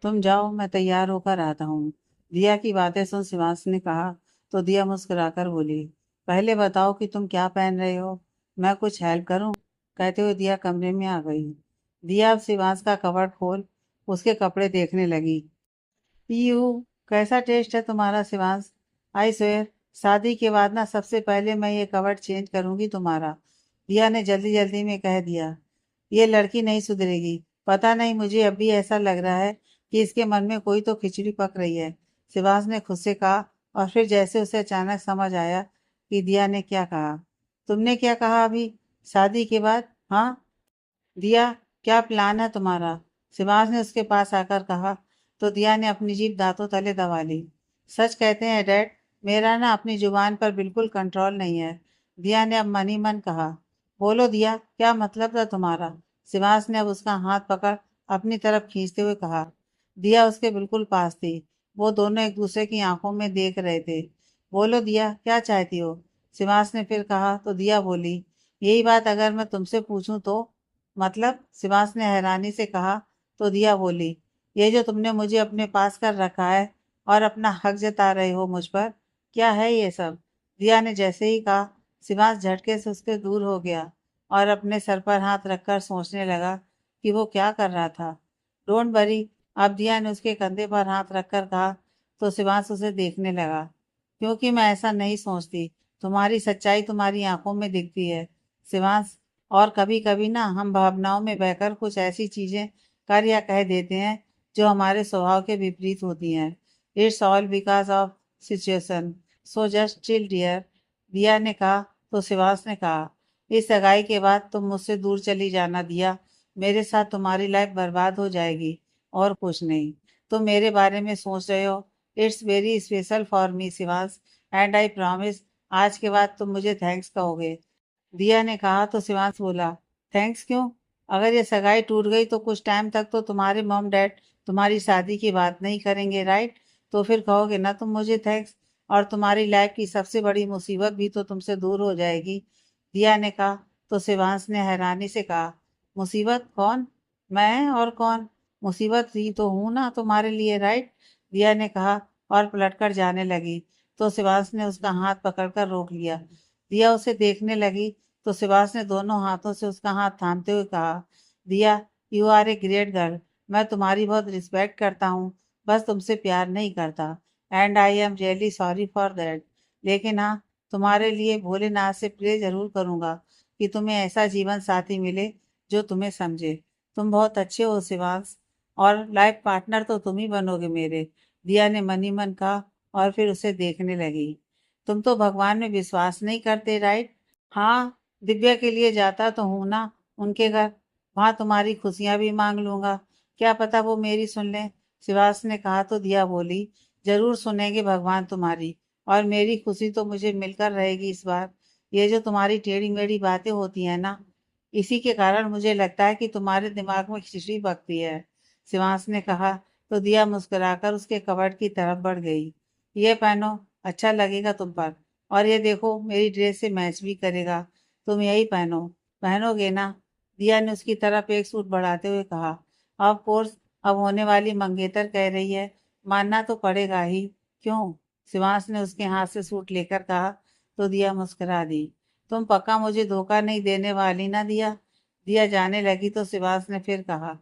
तुम जाओ, मैं तैयार होकर आता हूँ। दिया की बातें सुन शिवांश ने कहा तो दिया मुस्कुराकर बोली, पहले बताओ कि तुम क्या पहन रहे हो, मैं कुछ हेल्प करूँ? कहते हुए दिया कमरे में आ गई। दिया अब शिवांश का कवर्ड खोल उसके कपड़े देखने लगी। यू, कैसा टेस्ट है तुम्हारा शिवांश। आई स्वेयर, शादी के बाद ना सबसे पहले मैं ये कवर्ड चेंज करूंगी तुम्हारा। दिया ने जल्दी जल्दी में कह दिया। ये लड़की नहीं सुधरेगी। पता नहीं, मुझे अब भी ऐसा लग रहा है कि इसके मन में कोई तो खिचड़ी पक रही है, शिवांश ने खुद से कहा। और फिर जैसे उसे अचानक समझ आया कि दिया ने क्या कहा। तुमने क्या कहा अभी? शादी के बाद? हाँ दिया, क्या प्लान है तुम्हारा? शिवांश ने उसके पास आकर कहा तो दिया ने अपनी जीभ दांतों तले दबा ली। सच कहते हैं डैड, मेरा ना अपनी जुबान पर बिल्कुल कंट्रोल नहीं है। दिया ने अब मन ही मन कहा। बोलो दिया, क्या मतलब था तुम्हारा? शिवांश ने अब उसका हाथ पकड़ अपनी तरफ खींचते हुए कहा। दिया उसके बिल्कुल पास थी। वो दोनों एक दूसरे की आंखों में देख रहे थे। बोलो दिया, क्या चाहती हो? शिवांश ने फिर कहा तो दिया बोली, यही बात अगर मैं तुमसे पूछूं तो? मतलब? शिवांश ने हैरानी से कहा तो दिया बोली, ये जो तुमने मुझे अपने पास कर रखा है और अपना हक जता रहे हो मुझ पर, क्या है ये सब? दिया ने जैसे ही कहा, शिवांश झटके से उसके दूर हो गया और अपने सर पर हाथ रखकर सोचने लगा कि वो क्या कर रहा था। डोंट वरी, अब दिया ने उसके कंधे पर हाथ रखकर कहा तो शिवांश उसे देखने लगा। क्योंकि मैं ऐसा नहीं सोचती, तुम्हारी सच्चाई तुम्हारी आंखों में दिखती है शिवांश। और कभी कभी ना हम भावनाओं में बहकर कुछ ऐसी चीजें कर या कह देते हैं जो हमारे स्वभाव के विपरीत होती हैं। It's all because of situation, so just chill dear, Diya ने कहा तो शिवांश ने कहा, इस सगाई के बाद तुम मुझसे दूर चली जाना दिया। मेरे साथ तुम्हारी लाइफ बर्बाद हो जाएगी और कुछ नहीं। तुम मेरे बारे में सोच रहे हो, it's very special for me Shivansh, and I promise आज के बाद तुम मुझे थैंक्स कहोगे। दिया ने कहा तो शिवांश बोला, थैंक्स क्यों? अगर ये सगाई टूट गई तो कुछ टाइम तक तो तुम्हारे मॉम डैड तुम्हारी शादी की बात नहीं करेंगे, राइट? तो फिर कहोगे ना तुम मुझे थैंक्स, और तुम्हारी लाइफ की सबसे बड़ी मुसीबत भी तो तुमसे दूर हो जाएगी। दिया ने कहा तो शिवांश ने हैरानी से कहा, मुसीबत? कौन? मैं और कौन? मुसीबत ही तो हूं ना तुम्हारे लिए, राइट? दिया ने कहा और पलटकर जाने लगी तो शिवांश ने उसका हाथ पकड़कर रोक लिया। दिया उसे देखने लगी तो शिवांश ने दोनों हाथों से उसका हाथ थामते हुए कहा, Diya, you are a great girl. मैं तुम्हारी बहुत रिस्पेक्ट करता हूँ, बस तुमसे प्यार नहीं करता। And I am really sorry for that. लेकिन हाँ, तुम्हारे लिए भोलेनाथ से प्रे जरूर करूंगा कि तुम्हें ऐसा जीवन साथी मिले जो तुम्हें समझे। तुम बहुत अच्छे हो शिवांश, और लाइफ पार्टनर तो तुम ही बनोगे मेरे। दिया ने मन ही मन कहा और फिर उसे देखने लगी। तुम तो भगवान में विश्वास नहीं करते, राइट? हाँ, दिव्या के लिए जाता तो हूं ना उनके घर, वहां तुम्हारी खुशियां भी मांग लूंगा। क्या पता वो मेरी सुन ले। शिवास ने कहा तो दिया बोली, जरूर सुनेंगे भगवान तुम्हारी, और मेरी खुशी तो मुझे मिलकर रहेगी इस बार। ये जो तुम्हारी टेढ़ी मेढ़ी बातें होती है ना, इसी के कारण मुझे लगता है कि तुम्हारे दिमाग में खिचड़ी पकती है। शिवांश ने कहा तो दिया मुस्कुराकर उसके कबर्ड की तरफ बढ़ गई। ये पहनो, अच्छा लगेगा तुम पर, और ये देखो मेरी ड्रेस से मैच भी करेगा। तुम यही पहनो, पहनोगे ना? दिया ने उसकी तरफ एक सूट बढ़ाते हुए कहा। ऑफ कोर्स, अब होने वाली मंगेतर कह रही है, मानना तो पड़ेगा ही। क्यों? शिवांश ने उसके हाथ से सूट लेकर कहा तो दिया मुस्कुरा दी। तुम पक्का मुझे धोखा नहीं देने वाली ना दिया? दिया जाने लगी तो शिवांश ने फिर कहा,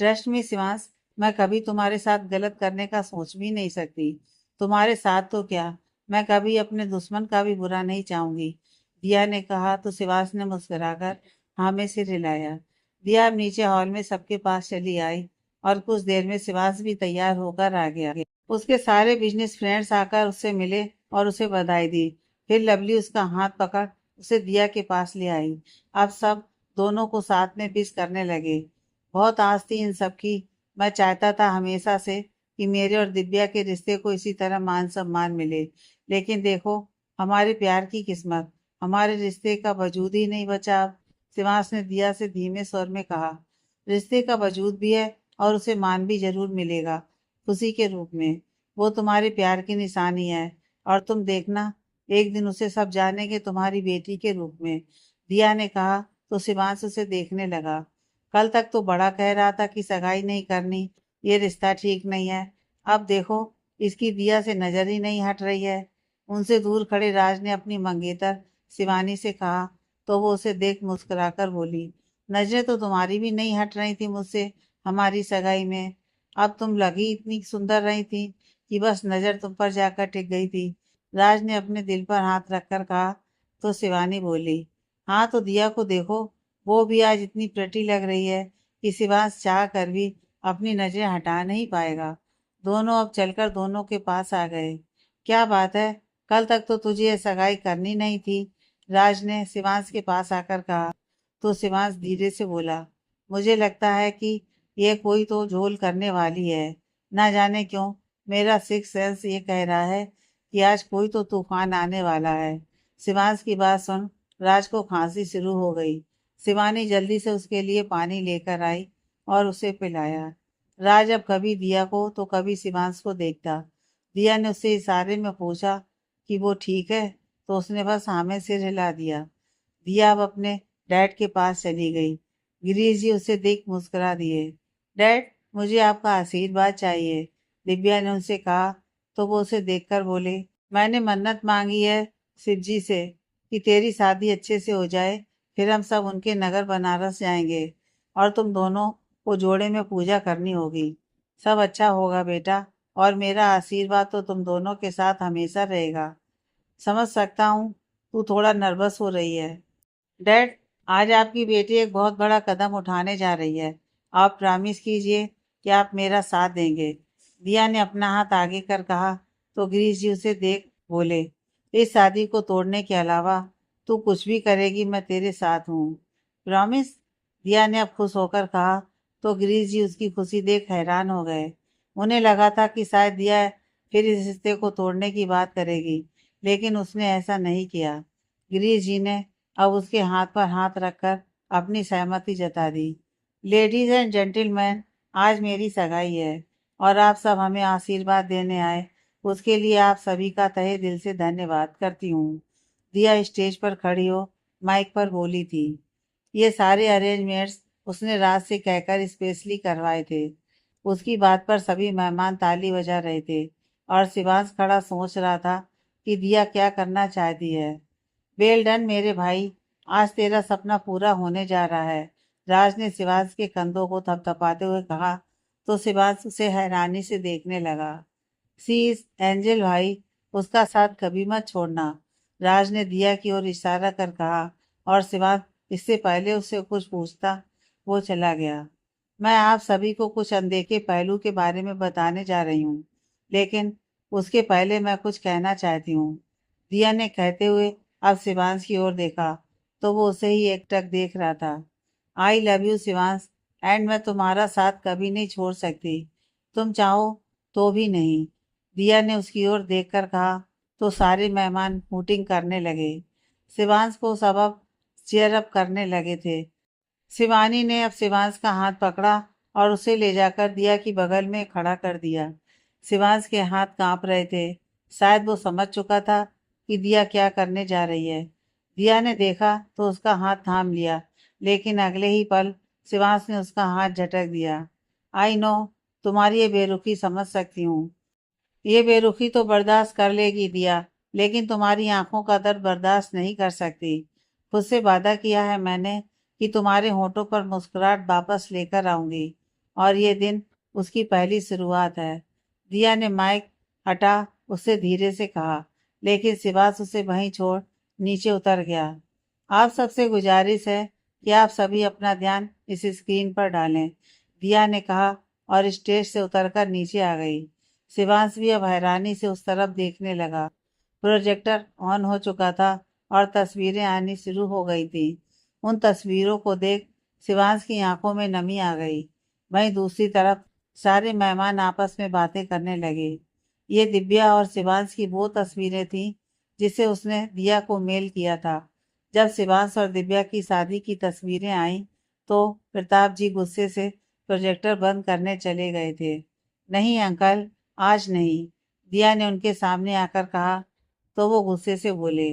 ट्रस्ट मी शिवांश, मैं कभी तुम्हारे साथ गलत करने का सोच भी नहीं सकती। तुम्हारे साथ तो क्या, मैं कभी अपने दुश्मन का भी बुरा नहीं चाहूंगी। दिया ने कहा तो शिवांश ने मुस्कुराकर हाँ में सिर हिलाया। दिया अब नीचे हॉल में सबके पास चली आई और कुछ देर में शिवांश भी तैयार होकर आ गया। उसके सारे बिजनेस फ्रेंड्स आकर उससे मिले और उसे बधाई दी। फिर लवली उसका हाथ पकड़ उसे दिया के पास ले आई। अब सब दोनों को साथ में किस करने लगे। बहुत आस थी इन सब की। मैं चाहता था हमेशा से कि मेरे और दिव्या के रिश्ते को इसी तरह मान सम्मान मिले, लेकिन देखो हमारे प्यार की किस्मत, हमारे रिश्ते का वजूद ही नहीं बचा अब। शिवांश ने दिया से धीमे स्वर में कहा, रिश्ते का वजूद भी है और उसे मान भी जरूर मिलेगा, खुशी के रूप में। वो तुम्हारे प्यार की निशानी है, और तुम देखना एक दिन उसे सब जानेंगे तुम्हारी बेटी के रूप में। दिया ने कहा तो शिवांश उसे देखने लगा। कल तक तो बड़ा कह रहा था कि सगाई नहीं करनी, ये रिश्ता ठीक नहीं है। अब देखो, इसकी दिया से नजर ही नहीं हट रही है। उनसे दूर खड़े राज ने अपनी मंगेतर शिवानी से कहा, तो वो उसे देख मुस्कुराकर बोली, नजरें तो तुम्हारी भी नहीं हट रही थी मुझसे हमारी सगाई में। अब तुम लगी इतनी सुंदर रही थी कि बस नजर तुम पर जाकर टिक गई थी। राज ने अपने दिल पर हाथ रखकर कहा। तो शिवानी बोली, हाँ तो दिया को देखो, वो भी आज इतनी प्रेटी लग रही है कि शिवांश चाह कर भी अपनी नजरें हटा नहीं पाएगा। दोनों अब चलकर दोनों के पास आ गए। क्या बात है, कल तक तो तुझे ये सगाई करनी नहीं थी, राज ने शिवांश के पास आकर कहा। तो शिवांश धीरे से बोला, मुझे लगता है कि ये कोई तो झोल करने वाली है। ना जाने क्यों मेरा सिक्स सेंस ये कह रहा है कि आज कोई तो तूफान आने वाला है। शिवांश की बात सुन राज को खांसी शुरू हो गई। शिवानी जल्दी से उसके लिए पानी लेकर आई और उसे पिलाया। राज अब कभी दिया को तो कभी शिवांश को देखता। दिया ने उससे इशारे में पूछा कि वो ठीक है, तो उसने बस हाँ में सिर हिला दिया। दिया अब अपने डैड के पास चली गई। गिरीश जी उसे देख मुस्कुरा दिए। डैड, मुझे आपका आशीर्वाद चाहिए, दिव्या ने उनसे कहा। तो वो उसे देखकर बोले, मैंने मन्नत मांगी है शिव जी से कि तेरी शादी अच्छे से हो जाए, फिर हम सब उनके नगर बनारस जाएंगे और तुम दोनों को जोड़े में पूजा करनी होगी। सब अच्छा होगा बेटा, और मेरा आशीर्वाद तो तुम दोनों के साथ हमेशा रहेगा। समझ सकता हूँ तू थोड़ा नर्वस हो रही है। डैड, आज आपकी बेटी एक बहुत बड़ा कदम उठाने जा रही है। आप प्रॉमिस कीजिए कि आप मेरा साथ देंगे। दिया ने अपना हाथ आगे कर कहा। तो गिरीश जी उसे देख बोले, इस शादी को तोड़ने के अलावा तू कुछ भी करेगी मैं तेरे साथ हूँ। प्रॉमिस, दिया ने अब खुश होकर कहा। तो गिरीश जी उसकी खुशी देख हैरान हो गए। उन्हें लगा था कि शायद दिया फिर इस रिश्ते को तोड़ने की बात करेगी, लेकिन उसने ऐसा नहीं किया। गिरीश जी ने अब उसके हाथ पर हाथ रखकर अपनी सहमति जता दी। लेडीज एंड जेंटिलमैन, आज मेरी सगाई है और आप सब हमें आशीर्वाद देने आए, उसके लिए आप सभी का तहे दिल से धन्यवाद करती हूँ। दिया स्टेज पर खड़ी हो माइक पर बोली थी। ये सारे अरेंजमेंट्स उसने रात से कहकर स्पेशली करवाए थे। उसकी बात पर सभी मेहमान ताली बजा रहे थे और शिवांश खड़ा सोच रहा था कि दिया क्या करना चाहती है। वेल डन मेरे भाई, आज तेरा सपना पूरा होने जा रहा है, राज ने शिवांश के कंधों को थपथपाते हुए कहा। तो शिवांश उसे हैरानी से देखने लगा। सी इज एंजल भाई, उसका साथ कभी मत छोड़ना, राज ने दिया की ओर इशारा कर कहा। और शिवांश इससे पहले उससे कुछ पूछता वो चला गया। मैं आप सभी को कुछ अनदेखे पहलू के बारे में बताने जा रही हूँ, लेकिन उसके पहले मैं कुछ कहना चाहती हूँ, दिया ने कहते हुए अब शिवांश की ओर देखा। तो वो उसे ही एकटक देख रहा था। I love you Shivansh, and मैं तुम्हारा साथ कभी नहीं छोड़ सकती, तुम चाहो तो भी नहीं, दिया ने उसकी ओर देखकर कहा। तो सारे मेहमान हूटिंग करने लगे। शिवांश को सबब चेयर अप करने लगे थे। शिवानी ने अब शिवांश का हाथ पकड़ा और उसे ले जाकर दिया की बगल में खड़ा कर दिया। शिवांश के हाथ कांप रहे थे। शायद वो समझ चुका था कि दिया क्या करने जा रही है। दिया ने देखा तो उसका हाथ थाम लिया, लेकिन अगले ही पल शिवांश ने उसका हाथ झटक दिया। आई नो, तुम्हारी ये बेरुखी समझ सकती हूँ। ये बेरुखी तो बर्दाश्त कर लेगी दिया, लेकिन तुम्हारी आंखों का दर्द बर्दाश्त नहीं कर सकती। खुद से वादा किया है मैंने कि तुम्हारे होठों पर मुस्कुराहट वापस लेकर आऊंगी, और ये दिन उसकी पहली शुरुआत है। दिया ने माइक हटा उससे धीरे से कहा, लेकिन शिवास उसे वहीं छोड़ नीचे उतर गया। आप सबसे गुजारिश है कि आप सभी अपना ध्यान इस स्क्रीन पर डालें, दिया ने कहा और स्टेज से उतरकर नीचे आ गई। शिवांश भी अब हैरानी से उस तरफ देखने लगा। प्रोजेक्टर ऑन हो चुका था और तस्वीरें आनी शुरू हो गई थी। उन तस्वीरों को देख शिवांश की आंखों में नमी आ गई। वहीं दूसरी तरफ सारे मेहमान आपस में बातें करने लगे। ये दिव्या और शिवांश की वो तस्वीरें थीं जिसे उसने दिया को मेल किया था। जब शिवांश और दिव्या की शादी की तस्वीरें आईं तो प्रताप जी गुस्से से प्रोजेक्टर बंद करने चले गए थे। नहीं अंकल, आज नहीं, दिया ने उनके सामने आकर कहा। तो वो गुस्से से बोले,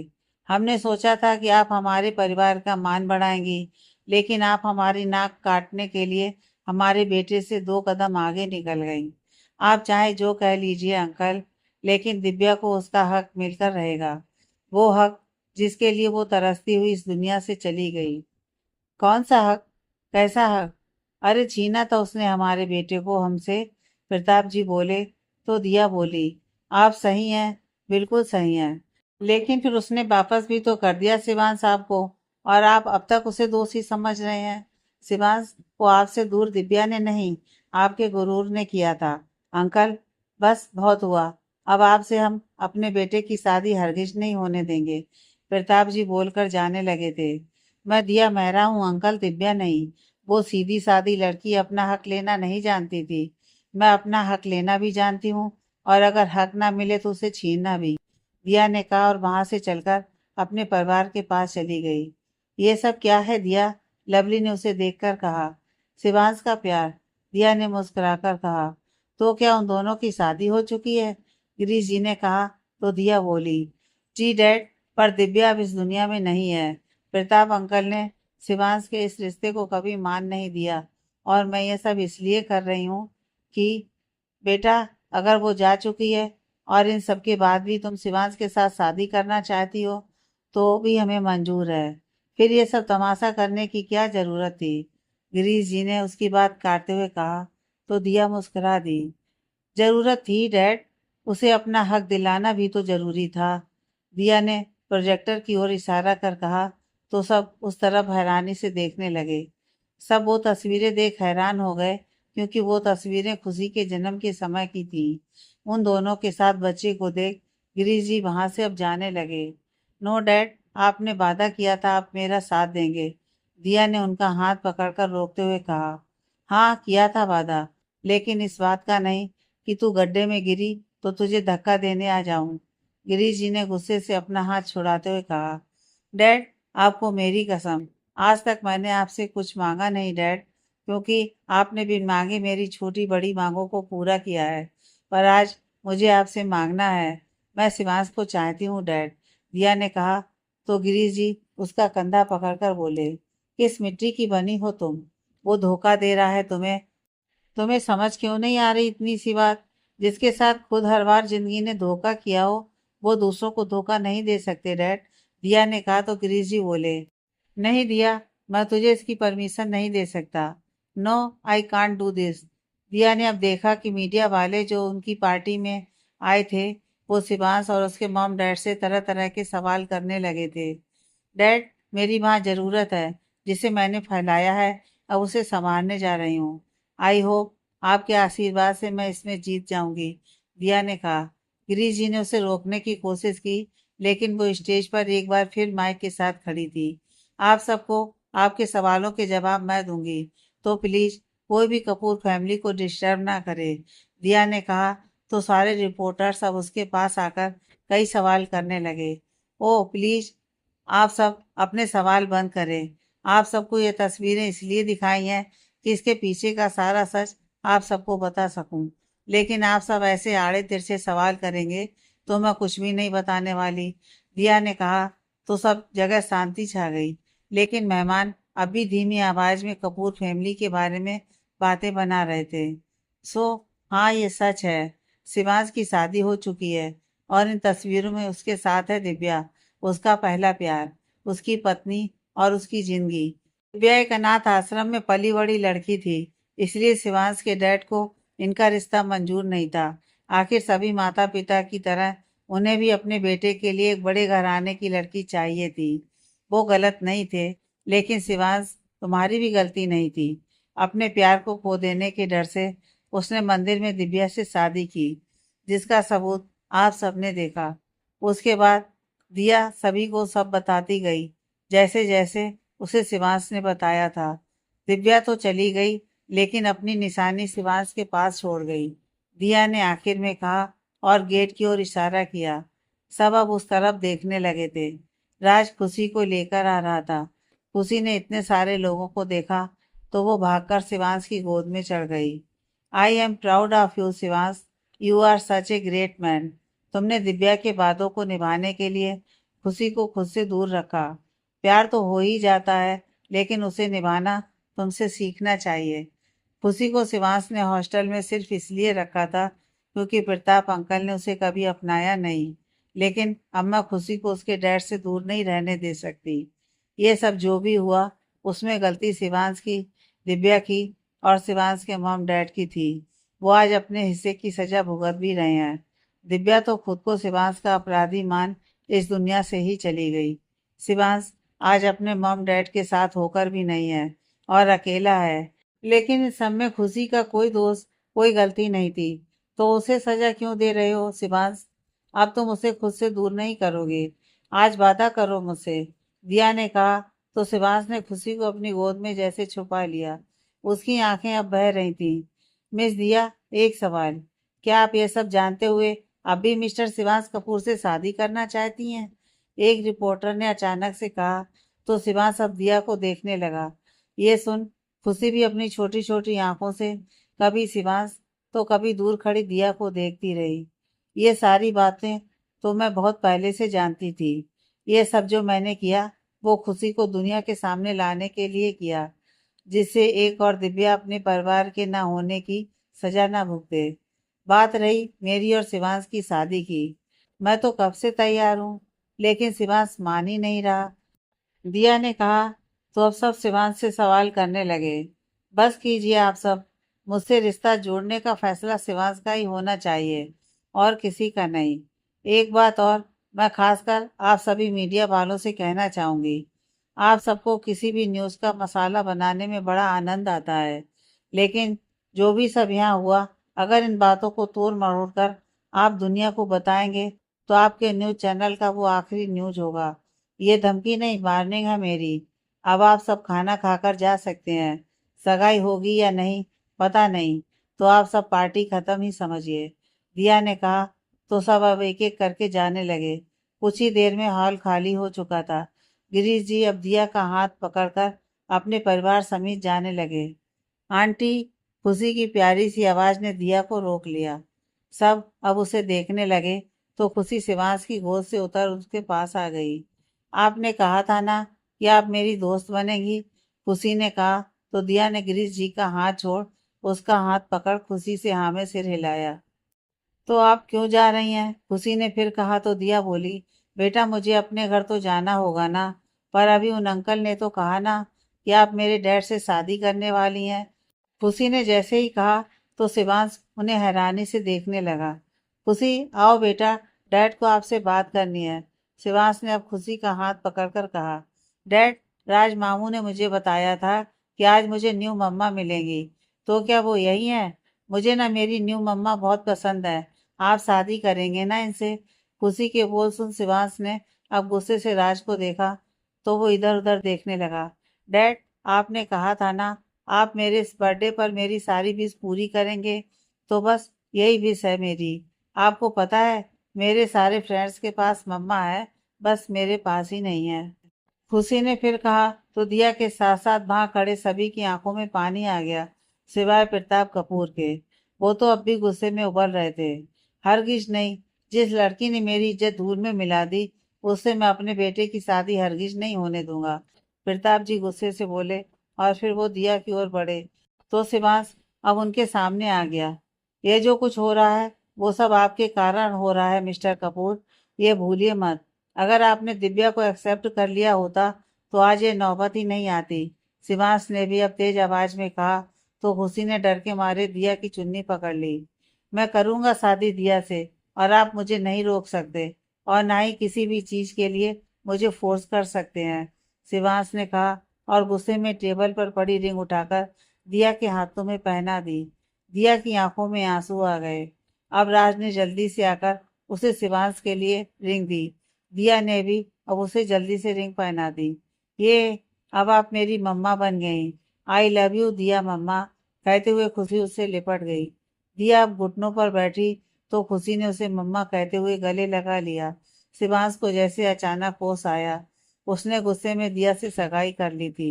हमने सोचा था कि आप हमारे परिवार का मान बढ़ाएंगी, लेकिन आप हमारी नाक काटने के लिए हमारे बेटे से 2 कदम आगे निकल गई। आप चाहे जो कह लीजिए अंकल, लेकिन दिव्या को उसका हक मिलकर रहेगा। वो हक जिसके लिए वो तरसती हुई इस दुनिया से चली गई। कौन सा हक? कैसा हक? अरे छीना था उसने हमारे बेटे को हमसे। प्रताप जी बोले तो दिया बोली, आप सही हैं, बिल्कुल सही हैं। लेकिन फिर उसने वापस भी तो कर दिया शिवान साहब को, और आप अब तक उसे दोषी समझ रहे हैं। शिवान को आपसे दूर दिव्या ने नहीं, आपके गुरूर ने किया था। अंकल, बस बहुत हुआ। अब आपसे हम अपने बेटे की शादी हरगिज नहीं होने देंगे। प्रताप जी बोलकर जाने लगे थे। मैं दिया मेहरा हूँ अंकल, दिव्या नहीं। वो सीधी सादी लड़की अपना हक लेना नहीं जानती थी। मैं अपना हक लेना भी जानती हूँ, और अगर हक ना मिले तो उसे छीनना भी। दिया ने कहा और वहां से चलकर अपने परिवार के पास चली गई। ये सब क्या है दिया? लवली ने उसे देखकर कहा। शिवांश का प्यार, दिया ने मुस्कुराकर कहा। तो क्या उन दोनों की शादी हो चुकी है? गिरीश जी ने कहा। तो दिया बोली, जी डैड, पर दिव्या अब इस दुनिया में नहीं है। प्रताप अंकल ने शिवांश के इस रिश्ते को कभी मान नहीं दिया, और मैं ये सब इसलिए कर रही हूँ कि बेटा, अगर वो जा चुकी है और इन सब के बाद भी तुम शिवांश के साथ शादी करना चाहती हो तो भी हमें मंजूर है। फिर ये सब तमाशा करने की क्या जरूरत थी? गिरीश जी ने उसकी बात काटते हुए कहा। तो दिया मुस्कुरा दी। जरूरत थी डैड, उसे अपना हक दिलाना भी तो जरूरी था। दिया ने प्रोजेक्टर की ओर इशारा कर कहा। तो सब उस तरफ हैरानी से देखने लगे। सब वो तस्वीरें देख हैरान हो गए, क्योंकि वो तस्वीरें खुशी के जन्म के समय की थी। उन दोनों के साथ बच्चे को देख गिरीश जी वहां से अब जाने लगे। नो डैड, आपने वादा किया था आप मेरा साथ देंगे। दिया ने उनका हाथ पकड़कर रोकते हुए कहा। हाँ, किया था वादा, लेकिन इस बात का नहीं कि तू गड्ढे में गिरी तो तुझे धक्का देने आ जाऊं। गिरीश जी ने गुस्से से अपना हाथ छुड़ाते हुए कहा। डैड, आपको मेरी कसम, आज तक मैंने आपसे कुछ मांगा नहीं डैड, क्योंकि आपने बिन मांगे मेरी छोटी बड़ी मांगों को पूरा किया है। पर आज मुझे आपसे मांगना है। मैं शिवांश को चाहती हूँ डैड, दिया ने कहा। तो गिरीश जी उसका कंधा पकड़कर बोले, किस मिट्टी की बनी हो तुम? वो धोखा दे रहा है तुम्हें। तुम्हें समझ क्यों नहीं आ रही इतनी सी बात? जिसके साथ खुद हर बार जिंदगी ने धोखा किया हो, वो दूसरों को धोखा नहीं दे सकते डैड, दिया ने कहा। तो गिरीश जी बोले, नहीं दिया, मैं तुझे इसकी परमिशन नहीं दे सकता। No, I can't do this. Diya ने अब देखा कि मीडिया वाले जो उनकी पार्टी में आए थे, वो शिवांश और उसके मॉम डैड से तरह तरह के सवाल करने लगे थे। डैड, मेरी वहाँ ज़रूरत है, जिसे मैंने फैलाया है, अब उसे संवारने जा रही हूँ। आई होप आपके आशीर्वाद से मैं इसमें जीत जाऊंगी, दिया ने कहा। गिरीश जी ने उसे रोकने की कोशिश की, लेकिन वो स्टेज पर एक बार फिर माइक के साथ खड़ी थी। आप सबको आपके सवालों के जवाब मैं दूंगी, तो प्लीज कोई भी कपूर फैमिली को डिस्टर्ब ना करे, दिया ने कहा। तो सारे रिपोर्टर्स अब उसके पास आकर कई सवाल करने लगे। ओ प्लीज, आप सब अपने सवाल बंद करें। आप सबको ये तस्वीरें इसलिए दिखाई हैं कि इसके पीछे का सारा सच आप सबको बता सकूं। लेकिन आप सब ऐसे आड़े तिरछे सवाल करेंगे तो मैं कुछ भी नहीं बताने वाली, दिया ने कहा। तो सब जगह शांति छा गई, लेकिन मेहमान अब भी धीमी आवाज में कपूर फैमिली के बारे में बातें बना रहे थे। सो हाँ, ये सच है, शिवांश की शादी हो चुकी है, और इन तस्वीरों में उसके साथ है दिव्या, उसका पहला प्यार, उसकी पत्नी और उसकी जिंदगी। दिव्या एक अनाथ आश्रम में पली बड़ी लड़की थी, इसलिए शिवांश के डैड को इनका रिश्ता मंजूर नहीं था। आखिर सभी माता पिता की तरह उन्हें भी अपने बेटे के लिए एक बड़े घराने की लड़की चाहिए थी। वो गलत नहीं थे, लेकिन शिवांश, तुम्हारी भी गलती नहीं थी। अपने प्यार को खो देने के डर से उसने मंदिर में दिव्या से शादी की, जिसका सबूत आप सबने देखा। उसके बाद दिया सभी को सब बताती गई, जैसे जैसे उसे शिवांश ने बताया था। दिव्या तो चली गई, लेकिन अपनी निशानी शिवांश के पास छोड़ गई, दिया ने आखिर में कहा, और गेट की ओर इशारा किया। सब अब उस तरफ देखने लगे थे। राज खुशी को लेकर आ रहा था। खुशी ने इतने सारे लोगों को देखा तो वो भागकर शिवांश की गोद में चढ़ गई। I am proud of you Shivansh, you are such a great man. तुमने दिव्या के वादों को निभाने के लिए खुशी को खुद से दूर रखा। प्यार तो हो ही जाता है, लेकिन उसे निभाना तुमसे सीखना चाहिए। खुशी को शिवांश ने हॉस्टल में सिर्फ इसलिए रखा था क्योंकि प्रताप अंकल ने उसे कभी अपनाया नहीं, लेकिन अम्मा खुशी को उसके डैड से दूर नहीं रहने दे सकती। ये सब जो भी हुआ उसमें गलती शिवांश की, दिव्या की और शिवांश के मॉम डैड की थी। वो आज अपने हिस्से की सजा भुगत भी रहे हैं। दिव्या तो खुद को शिवांश का अपराधी मान इस दुनिया से ही चली गई। शिवांश आज अपने मॉम डैड के साथ होकर भी नहीं है और अकेला है, लेकिन इस सब में खुशी का कोई दोष, कोई गलती नहीं थी। तो उसे सजा क्यों दे रहे हो शिवांश? अब तुम उसे खुद से दूर नहीं करोगे, आज वादा करो मुझसे, दिया ने कहा। तो शिवांश ने खुशी को अपनी गोद में जैसे छुपा लिया। उसकी आंखें अब बह रही थीं। मिस दिया, एक सवाल, क्या आप ये सब जानते हुए अब भी मिस्टर शिवांश कपूर से शादी करना चाहती हैं? एक रिपोर्टर ने अचानक से कहा। तो शिवांश अब दिया को देखने लगा। ये सुन खुशी भी अपनी छोटी छोटी आंखों से कभी शिवांश तो कभी दूर खड़ी दिया को देखती रही। ये सारी बातें तो मैं बहुत पहले से जानती थी। ये सब जो मैंने किया वो खुशी को दुनिया के सामने लाने के लिए किया, जिससे एक और दिव्या अपने परिवार के ना होने की सजा ना भुगते। बात रही मेरी और शिवांश की शादी की, मैं तो कब से तैयार हूँ, लेकिन शिवांश मान ही नहीं रहा। दिया ने कहा। तो अब सब शिवांश से सवाल करने लगे। बस कीजिए आप सब, मुझसे रिश्ता जोड़ने का फैसला शिवांश का ही होना चाहिए और किसी का नहीं। एक बात और मैं खासकर आप सभी मीडिया वालों से कहना चाहूँगी। आप सबको किसी भी न्यूज़ का मसाला बनाने में बड़ा आनंद आता है, लेकिन जो भी सब यहाँ हुआ, अगर इन बातों को तोड़ मरोड़ कर आप दुनिया को बताएंगे तो आपके न्यूज़ चैनल का वो आखिरी न्यूज़ होगा। ये धमकी नहीं, वार्निंग है मेरी। अब आप सब खाना खाकर जा सकते हैं। सगाई होगी या नहीं पता नहीं, तो आप सब पार्टी खत्म ही समझिए, दिया ने कहा। तो सब अब एक एक करके जाने लगे। कुछ ही देर में हॉल खाली हो चुका था। गिरीश जी अब दिया का हाथ पकड़कर अपने परिवार समेत जाने लगे। आंटी, खुशी की प्यारी सी आवाज ने दिया को रोक लिया। सब अब उसे देखने लगे तो खुशी शिवांश की गोद से उतर उसके पास आ गई। आपने कहा था ना कि आप मेरी दोस्त बनेगी, खुशी ने कहा। तो दिया ने गिरीश जी का हाथ छोड़ उसका हाथ पकड़ खुशी से हाँ में सिर हिलाया। तो आप क्यों जा रही हैं? खुशी ने फिर कहा। तो दिया बोली, बेटा मुझे अपने घर तो जाना होगा ना, पर अभी उन अंकल ने तो कहा ना कि आप मेरे डैड से शादी करने वाली हैं। खुशी ने जैसे ही कहा तो शिवांश उन्हें हैरानी से देखने लगा। खुशी आओ बेटा, डैड को आपसे बात करनी है, शिवांश ने अब खुशी का हाथ पकड़कर कहा। डैड, राज मामू ने मुझे बताया था कि आज मुझे न्यू मम्मा मिलेंगी, तो क्या वो यही है? मुझे ना मेरी न्यू मम्मा बहुत पसंद है, आप शादी करेंगे ना इनसे? खुशी के बोल सुन शिवांश ने अब गुस्से से राज को देखा तो वो इधर उधर देखने लगा। डैड, आपने कहा था ना आप मेरे इस बर्थडे पर मेरी सारी विश पूरी करेंगे, तो बस यही विश है मेरी। आपको पता है मेरे सारे फ्रेंड्स के पास मम्मा है, बस मेरे पास ही नहीं है। खुशी ने फिर कहा। तो दिया के साथ साथ वहां खड़े सभी की आंखों में पानी आ गया, सिवाय प्रताप कपूर के। वो तो अब भी गुस्से में उबल रहे थे। हरगिज नहीं, जिस लड़की ने मेरी इज्जत धूल में मिला दी उससे मैं अपने बेटे की शादी हरगिज नहीं होने दूंगा, प्रताप जी गुस्से से बोले। और फिर वो दिया की ओर बढ़े तो शिवांश अब उनके सामने आ गया। ये जो कुछ हो रहा है वो सब आपके कारण हो रहा है मिस्टर कपूर, ये भूलिए मत। अगर आपने दिव्या को एक्सेप्ट कर लिया होता तो आज ये नौबत ही नहीं आती, शिवांश ने भी अब तेज आवाज में कहा। तो खुशी ने डर के मारे दिया की चुन्नी पकड़ ली। मैं करूंगा शादी दिया से, और आप मुझे नहीं रोक सकते और ना ही किसी भी चीज के लिए मुझे फोर्स कर सकते हैं, शिवांश ने कहा। और गुस्से में टेबल पर पड़ी रिंग उठाकर दिया के हाथों में पहना दी। दिया की आंखों में आंसू आ गए। अब राज ने जल्दी से आकर उसे शिवांश के लिए रिंग दी। दिया ने भी अब उसे जल्दी से रिंग पहना दी। ये, अब आप मेरी मम्मा बन गई। आई लव यू दिया मम्मा, कहते हुए खुशी उससे लिपट गई। दिया अब घुटनों पर बैठी तो खुशी ने उसे मम्मा कहते हुए गले लगा लिया। शिवांश को जैसे अचानक होश आया, उसने गुस्से में दिया से सगाई कर ली थी।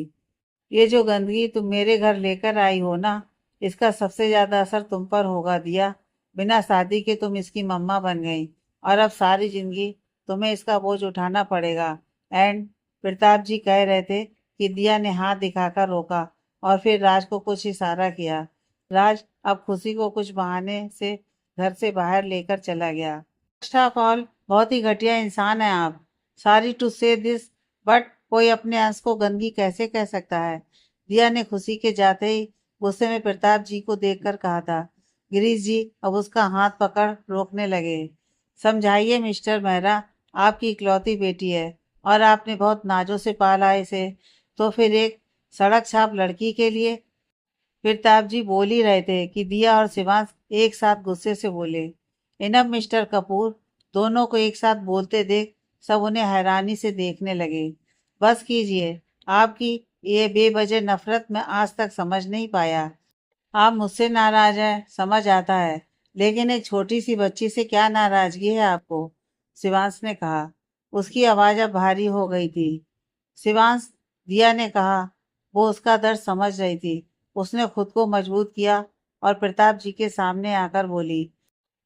ये जो गंदगी तुम मेरे घर लेकर आई हो ना, इसका सबसे ज्यादा असर तुम पर होगा दिया। बिना शादी के तुम इसकी मम्मा बन गई और अब सारी जिंदगी तुम्हें इसका बोझ उठाना पड़ेगा। एंड प्रताप जी कह रहे थे कि दिया ने हाथ दिखाकर रोका और फिर राज को कुछ इशारा किया। राज अब खुशी को कुछ बहाने से घर से बाहर लेकर चला गया। फर्स्ट ऑफ ऑल, बहुत ही घटिया इंसान है आप। सॉरी टू से दिस, बट कोई अपने अंश को गंदगी कैसे कह सकता है? दिया ने खुशी के जाते ही गुस्से में प्रताप जी को देखकर कहा था। गिरीश जी अब उसका हाथ पकड़ रोकने लगे। समझाइए मिस्टर मेहरा, आपकी इकलौती बेटी है और आपने बहुत नाजों से पाला है इसे, तो फिर एक सड़क छाप लड़की के लिए। प्रताप जी बोल ही रहे थे कि दिया और शिवांश एक साथ गुस्से से बोले। इनफ मिस्टर कपूर, दोनों को एक साथ बोलते देख सब उन्हें हैरानी से देखने लगे। बस कीजिए, आपकी ये बेवजह नफरत मैं आज तक समझ नहीं पाया। आप मुझसे नाराज हैं, समझ आता है, लेकिन एक छोटी सी बच्ची से क्या नाराजगी है आपको? शिवांश ने कहा। उसकी आवाज अब भारी हो गई थी। शिवांश, दिया ने कहा। वो उसका दर्द समझ रही थी। उसने खुद को मजबूत किया और प्रताप जी के सामने आकर बोली,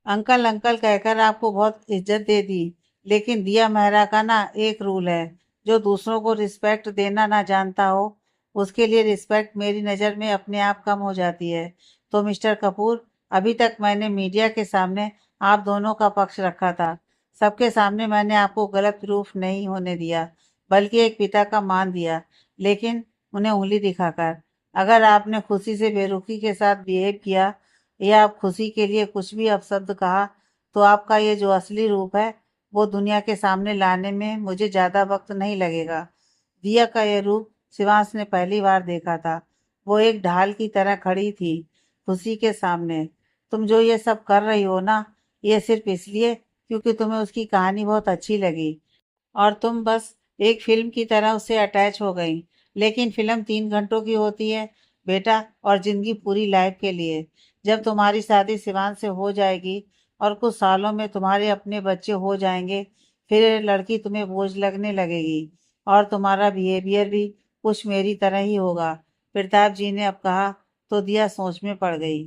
अंकल अंकल कहकर आपको बहुत इज्जत दे दी, लेकिन दिया मेहरा का ना एक रूल है, जो दूसरों को रिस्पेक्ट देना ना जानता हो, उसके लिए रिस्पेक्ट मेरी नज़र में अपने आप कम हो जाती है। तो मिस्टर कपूर, अभी तक मैंने मीडिया के सामने आप दोनों का पक्ष रखा था। सबके सामने मैंने आपको गलत प्रूफ नहीं होने दिया, बल्कि एक पिता का मान दिया, लेकिन उन्हें उंगली दिखाकर। अगर आपने खुशी से बेरुखी के साथ बिहेव किया या आप खुशी के लिए कुछ भी अपशब्द कहा, तो आपका ये जो असली रूप है वो दुनिया के सामने लाने में मुझे ज़्यादा वक्त नहीं लगेगा। दिया का ये रूप शिवांश ने पहली बार देखा था। वो एक ढाल की तरह खड़ी थी खुशी के सामने। तुम जो ये सब कर रही हो ना, ये सिर्फ इसलिए क्योंकि तुम्हें उसकी कहानी बहुत अच्छी लगी और तुम बस एक फिल्म की तरह उससे अटैच हो गई। लेकिन फिल्म 3 घंटों की होती है बेटा, और जिंदगी पूरी लाइफ के लिए। जब तुम्हारी शादी सिवान से हो जाएगी और कुछ सालों में तुम्हारे अपने बच्चे हो जाएंगे, फिर ये लड़की तुम्हें बोझ लगने लगेगी और तुम्हारा बिहेवियर भी कुछ मेरी तरह ही होगा। प्रताप जी ने अब कहा तो दिया सोच में पड़ गई।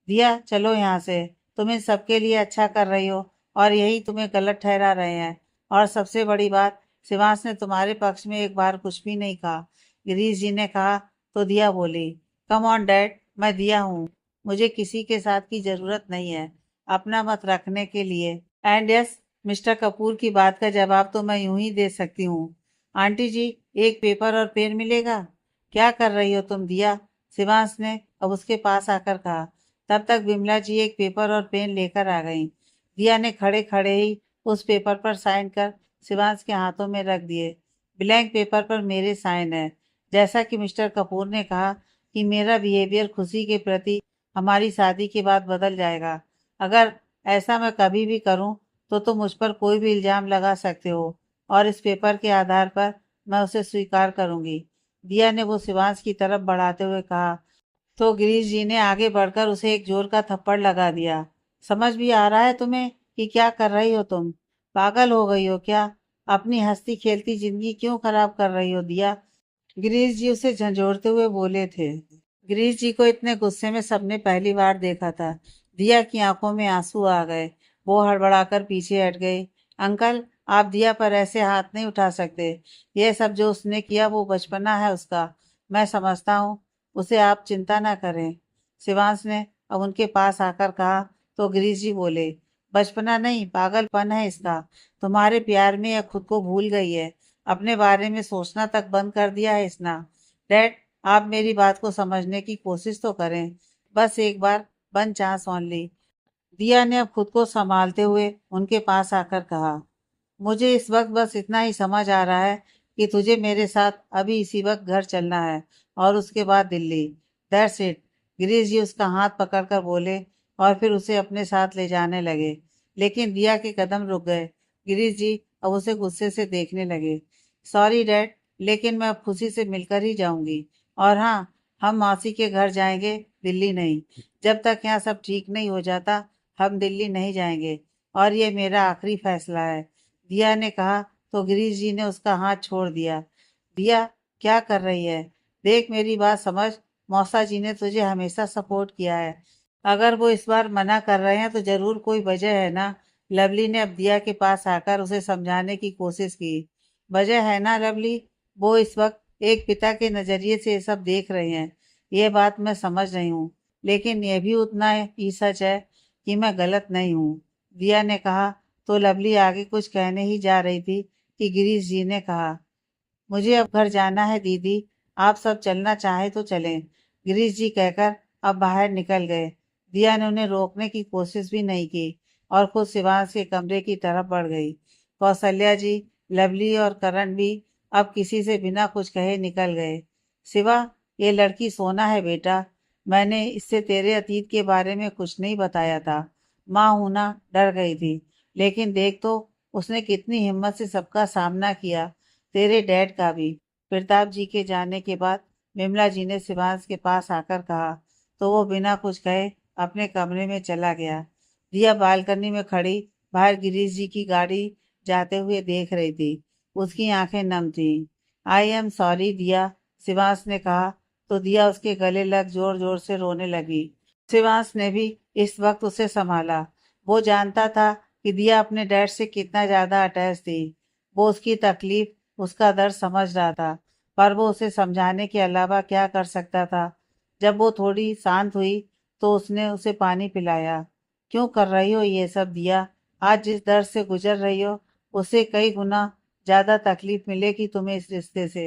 दिया चलो यहाँ से, तुम इन सबके लिए अच्छा कर रही हो और यही तुम्हें गलत ठहरा रहे हैं। और सबसे बड़ी बात, शिवांश ने तुम्हारे पक्ष में एक बार कुछ भी नहीं कहा। गिरीश जी ने कहा तो दिया बोली, कम ऑन डैड, मैं दिया हूँ, मुझे किसी के साथ की जरूरत नहीं है अपना मत रखने के लिए। एंड यस, मिस्टर कपूर की बात का जवाब तो मैं यूं ही दे सकती हूँ। आंटी जी, एक पेपर और पेन मिलेगा? क्या कर रही हो तुम दिया? शिवांश ने अब उसके पास आकर कहा। तब तक विमला जी एक पेपर और पेन लेकर आ गईं। दिया ने खड़े खड़े ही उस पेपर पर साइन कर शिवांश के हाथों में रख दिए। ब्लैंक पेपर पर मेरे साइन है। जैसा कि मिस्टर कपूर ने कहा कि मेरा बिहेवियर खुशी के प्रति हमारी शादी के बाद बदल जाएगा। अगर ऐसा मैं कभी भी करूं तो तुम मुझ पर कोई भी इल्जाम लगा सकते हो और इस पेपर के आधार पर मैं उसे स्वीकार करूंगी। दिया ने वो शिवांश की तरफ बढ़ाते हुए कहा। तो गिरीश जी ने आगे बढ़कर उसे एक जोर का थप्पड़ लगा दिया। समझ भी आ रहा है तुम्हें कि क्या कर रही हो तुम? पागल हो गई हो क्या? अपनी हंसती खेलती जिंदगी क्यों खराब कर रही हो दिया? गिरीश जी उसे झंझोड़ते हुए बोले थे। गिरीश जी को इतने गुस्से में सबने पहली बार देखा था। दिया की आंखों में आंसू आ गए। वो हड़बड़ाकर पीछे हट गई। अंकल, आप दिया पर ऐसे हाथ नहीं उठा सकते। यह सब जो उसने किया वो बचपना है उसका। मैं समझता हूँ उसे, आप चिंता ना करें। शिवांश ने अब उनके पास आकर कहा तो गिरीश जी बोले, बचपना नहीं, पागलपन है इसका। तुम्हारे प्यार में यह खुद को भूल गई है। अपने बारे में सोचना तक बंद कर दिया है इसने। डैड, आप मेरी बात को समझने की कोशिश तो करें। बस एक बार, वन चांस ओनली। दिया ने अब खुद को संभालते हुए उनके पास आकर कहा, मुझे इस वक्त बस इतना ही समझ आ रहा है कि तुझे मेरे साथ अभी इसी वक्त घर चलना है और उसके बाद दिल्ली। That's it. गिरीश जी उसका हाथ पकड़कर बोले और फिर उसे अपने साथ ले जाने लगे। लेकिन दिया के कदम रुक गए। गिरीश जी अब उसे गुस्से से देखने लगे। सॉरी डैड, लेकिन मैं अब खुशी से मिलकर ही जाऊंगी। और हाँ, हम मौसी के घर जाएंगे, दिल्ली नहीं। जब तक यहाँ सब ठीक नहीं हो जाता, हम दिल्ली नहीं जाएंगे और ये मेरा आखिरी फैसला है। दिया ने कहा तो गिरीश जी ने उसका हाथ छोड़ दिया। दिया, क्या कर रही है? देख मेरी बात समझ, मौसा जी ने तुझे हमेशा सपोर्ट किया है। अगर वो इस बार मना कर रहे हैं तो जरूर कोई वजह है ना। लवली ने अब दिया के पास आकर उसे समझाने की कोशिश की। वजह है ना लवली, वो इस वक्त एक पिता के नजरिए से ये सब देख रहे हैं। ये बात मैं समझ रही हूँ, लेकिन यह भी उतना ही सच है कि मैं गलत नहीं हूँ। दिया ने कहा। तो लवली आगे कुछ कहने ही जा रही थी कि गिरीश जी ने कहा, मुझे अब घर जाना है दीदी, आप सब चलना चाहे तो चलें। गिरीश जी कहकर अब बाहर निकल गए। दिया ने उन्हें रोकने की कोशिश भी नहीं की और खुद शिवांश के कमरे की तरफ बढ़ गई। कौशल्या जी, लवली और करण भी अब किसी से बिना कुछ कहे निकल गए। शिवा, ये लड़की सोना है बेटा, मैंने इससे तेरे अतीत के बारे में कुछ नहीं बताया था। माँ हूना डर गई थी, लेकिन देख तो उसने कितनी हिम्मत से सबका सामना किया, तेरे डैड का भी। प्रताप जी के जाने के बाद विमला जी ने शिवांश के पास आकर कहा तो वो बिना कुछ कहे अपने कमरे में चला गया। दिया बालकनी में खड़ी बाहर गिरीश जी की गाड़ी जाते हुए देख रही थी। उसकी आंखें नम थी। आई एम सॉरी दिया, शिवांश ने कहा तो दिया उसके गले लग जोर जोर से रोने लगी। शिवांश ने भी इस वक्त उसे संभाला। वो जानता था कि दिया अपने डैड से कितना ज्यादा अटैच थी। वो उसकी तकलीफ, उसका दर्द समझ रहा था, पर वो उसे समझाने के अलावा क्या कर सकता था। जब वो थोड़ी शांत हुई तो उसने उसे पानी पिलाया। क्यों कर रही हो ये सब दिया? आज जिस दर्द से गुजर रही हो उससे कई गुना ज्यादा तकलीफ मिलेगी तुम्हें इस रिश्ते से।